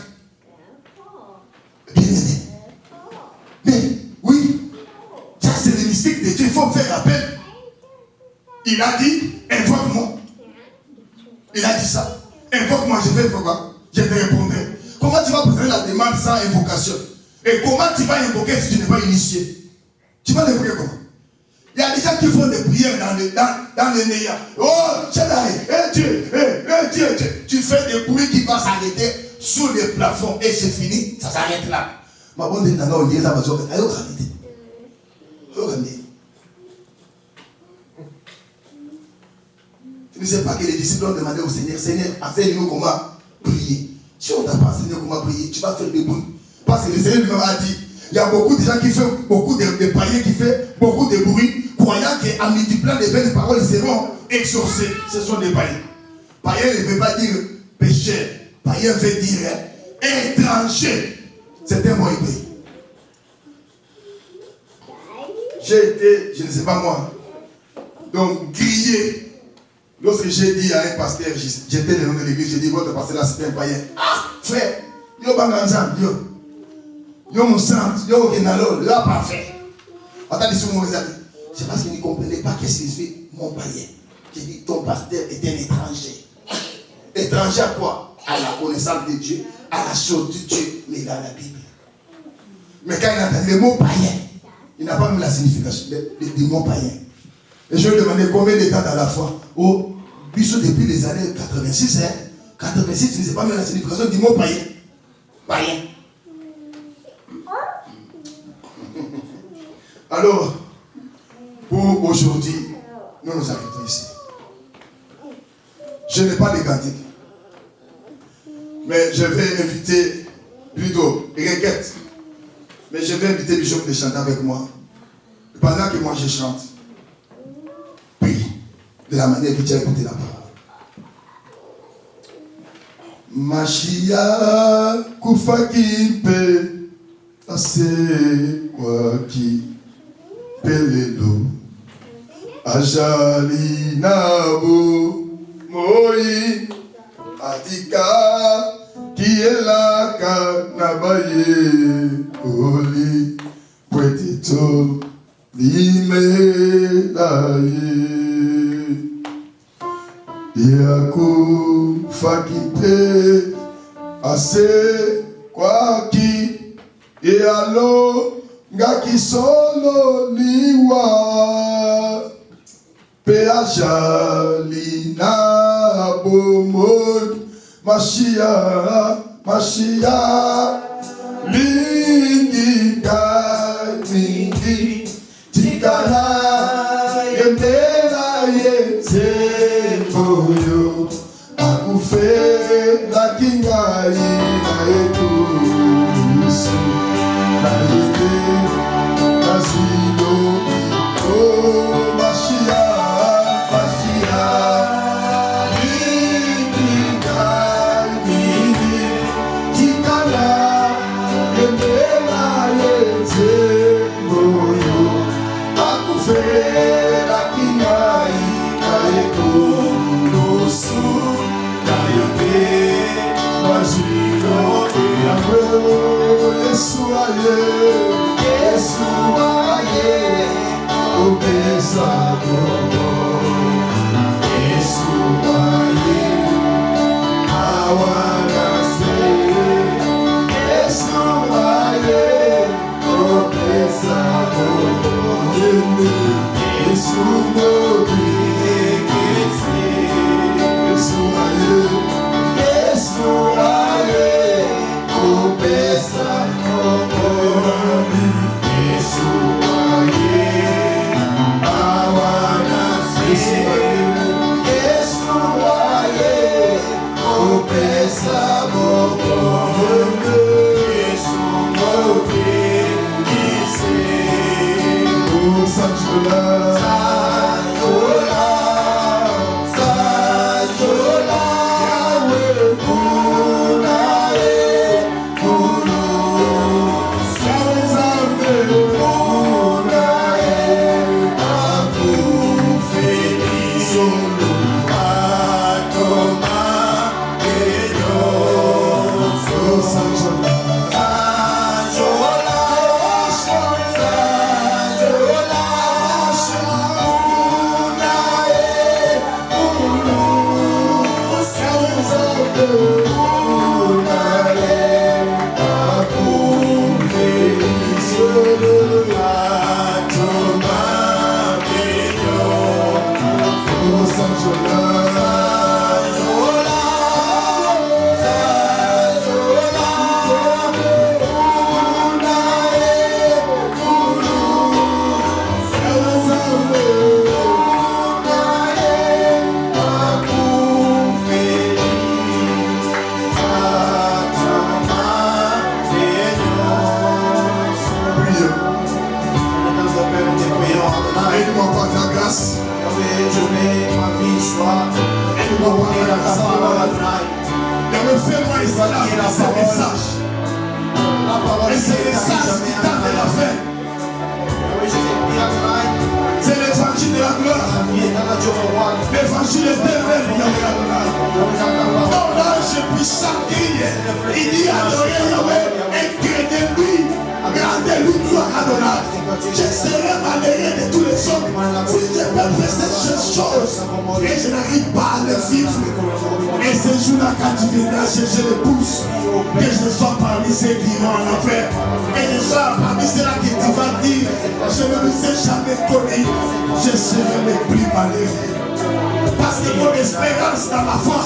bien aimé. Mais oui, ça c'est le mystique de Dieu, il faut faire appel. Il a dit, invoque-moi. Il a dit ça. Invoque-moi, je vais faire quoi? Je te répondrai. Comment tu vas poser la demande sans invocation? Et comment tu vas invoquer si tu n'es pas initié? Tu vas l'invoquer comment? Il y a des gens qui font des prières dans les néants. Oh, Dieu, Dieu. Tu fais des bruits qui vont s'arrêter sous les plafonds et c'est fini, ça s'arrête là. Ma bonne nana, on dit ça, tu ne sais pas que les disciples ont demandé au Seigneur, Seigneur, enseigne-nous comment prier. Si on ne t'a pas enseigné comment prier, tu vas faire des bruits. Parce que le Seigneur lui-même a dit, il y a beaucoup de gens qui font beaucoup de païens qui font beaucoup de bruit, croyant qu'en multipliant les vaines paroles, ils seront exaucés. Ce sont des païens. Païen ne veut pas dire pécheur. Païen veut dire étranger. C'est un mot hébreu. J'ai été, je ne sais pas moi, donc grillé. Lorsque j'ai dit à un pasteur, j'étais le nom de l'église, j'ai dit, votre pasteur là c'est un païen. Ah, frère, yo banganzan, yo mon sang, yo kenalo, yo parfait. Attendez sur mon réserve. C'est parce qu'il ne comprenait pas qu'est-ce qu'il fait, mon païen. J'ai dit, ton pasteur est un étranger. Étranger à quoi? À la connaissance de Dieu, à la chose de Dieu, mais il a la Bible. Mais quand il a entendu le mot païen, il n'a pas mis la signification des mots païens. Et je lui ai demandé combien de temps dans la foi. Oh, depuis les années 86, 86, tu ne sais pas même la signification du mot païen. Païen. Alors, pour aujourd'hui, nous nous arrêtons ici. Je n'ai pas de cantique. Mais je vais inviter, plutôt, requête. Mais je vais inviter Bishop de chanter avec moi. Pendant que moi je chante, prie de la manière que tu as écouté la parole. Machia Kufakimpe Ase Kwaki Pelelo Ajali Nabo Moi Atika Kielaka Nabaye Oli Poetito Limelaye Yaku Fakipe Ase Kwaki Ealo Ngaki Solo Liwa Peajalina bomoi, Mashiach, Mashiach, Lingi Kai, Lingi, Tikana, Yemela Yeze Boyo, Akufe, La Kingai, Naeku, Yusu, Naete, Nazido, Oh, Mashiach, Mashiach, Lingi Kai, Lingi, Tikana, Yemela Yeze Boyo, Akufe, La Kingai, Naeku, Yusu, Naete, Nazido, Yesu aye, Yesu aye, obesa bobo. Yesu aye, awana se. Yesu aye, obesa bobo. Yesu mobi ekesi. Yesu aye, Yesu aye, obesa bobo. Yesu aye, awana se. Yesu aye, obesa bobo. Yesu mobi ekesi. Oh, Sanjola, Sanjola, Sanjola, Unae, Unu, Sanzambe, Unae, Akufeli, Solo, Atoma, Eyo, Sanjola, Sanjola, Sanjola, Unae, Unu, Sanzambe, Unae, Akufeli, Solo, Atoma, Eyo, Sanjola, aide-moi par ta grâce. Aide-moi par ta grâce. Fais-moi esclave de ce message. Et ce message qui t'a de la fin. C'est l'évangile de la gloire. L'évangile éternel. Donc l'ange puissant crie. Il dit adorez Yahweh et craignez-lui. Rendez-lui gloire Adonai. Je serai malheureux de tous les hommes si je peux prester ces choses et je n'arrive pas à les vivre. Et ce jour-là, quand tu viendras chercher l'épouse, que je sois parmi ceux qui iront en enfer, que je sois parmi ceux-là qui tu vas dire, je ne vous ai jamais connu, je serai le plus malheureux. Parce que mon espérance dans ma foi,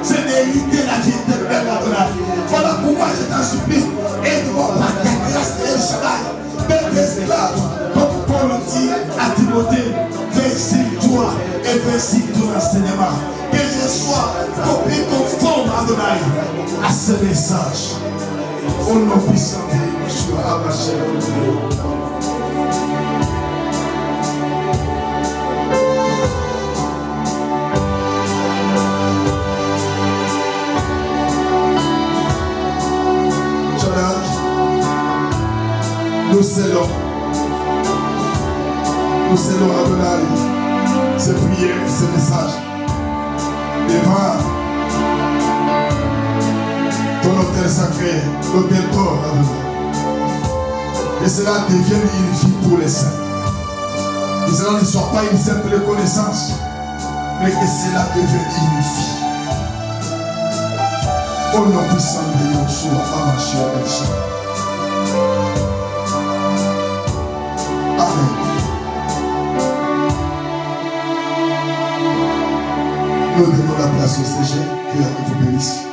c'est d'hériter la vie éternelle Adonai. Voilà pourquoi je t'en supplie, aide-moi par ta grâce et Shaddai, d'être esclave, comme Paul dit à Timothée, veille-sur-toi et veille-sur ton enseignement. Que je sois copié conforme Adonai à ce message. Au nom puissant de Yeshua HaMashiach. Nous scellons Adonai, ces prières, ces messages devant ton autel sacré, l'autel d'or Adonai. Et cela devienne une vie pour les saints. Que cela ne soit pas une simple connaissance, mais que cela devienne une vie. Au nom puissant de Yeshua HaMashiach. Amen. Nous donnons la place au Seigneur. Que vous bénisse.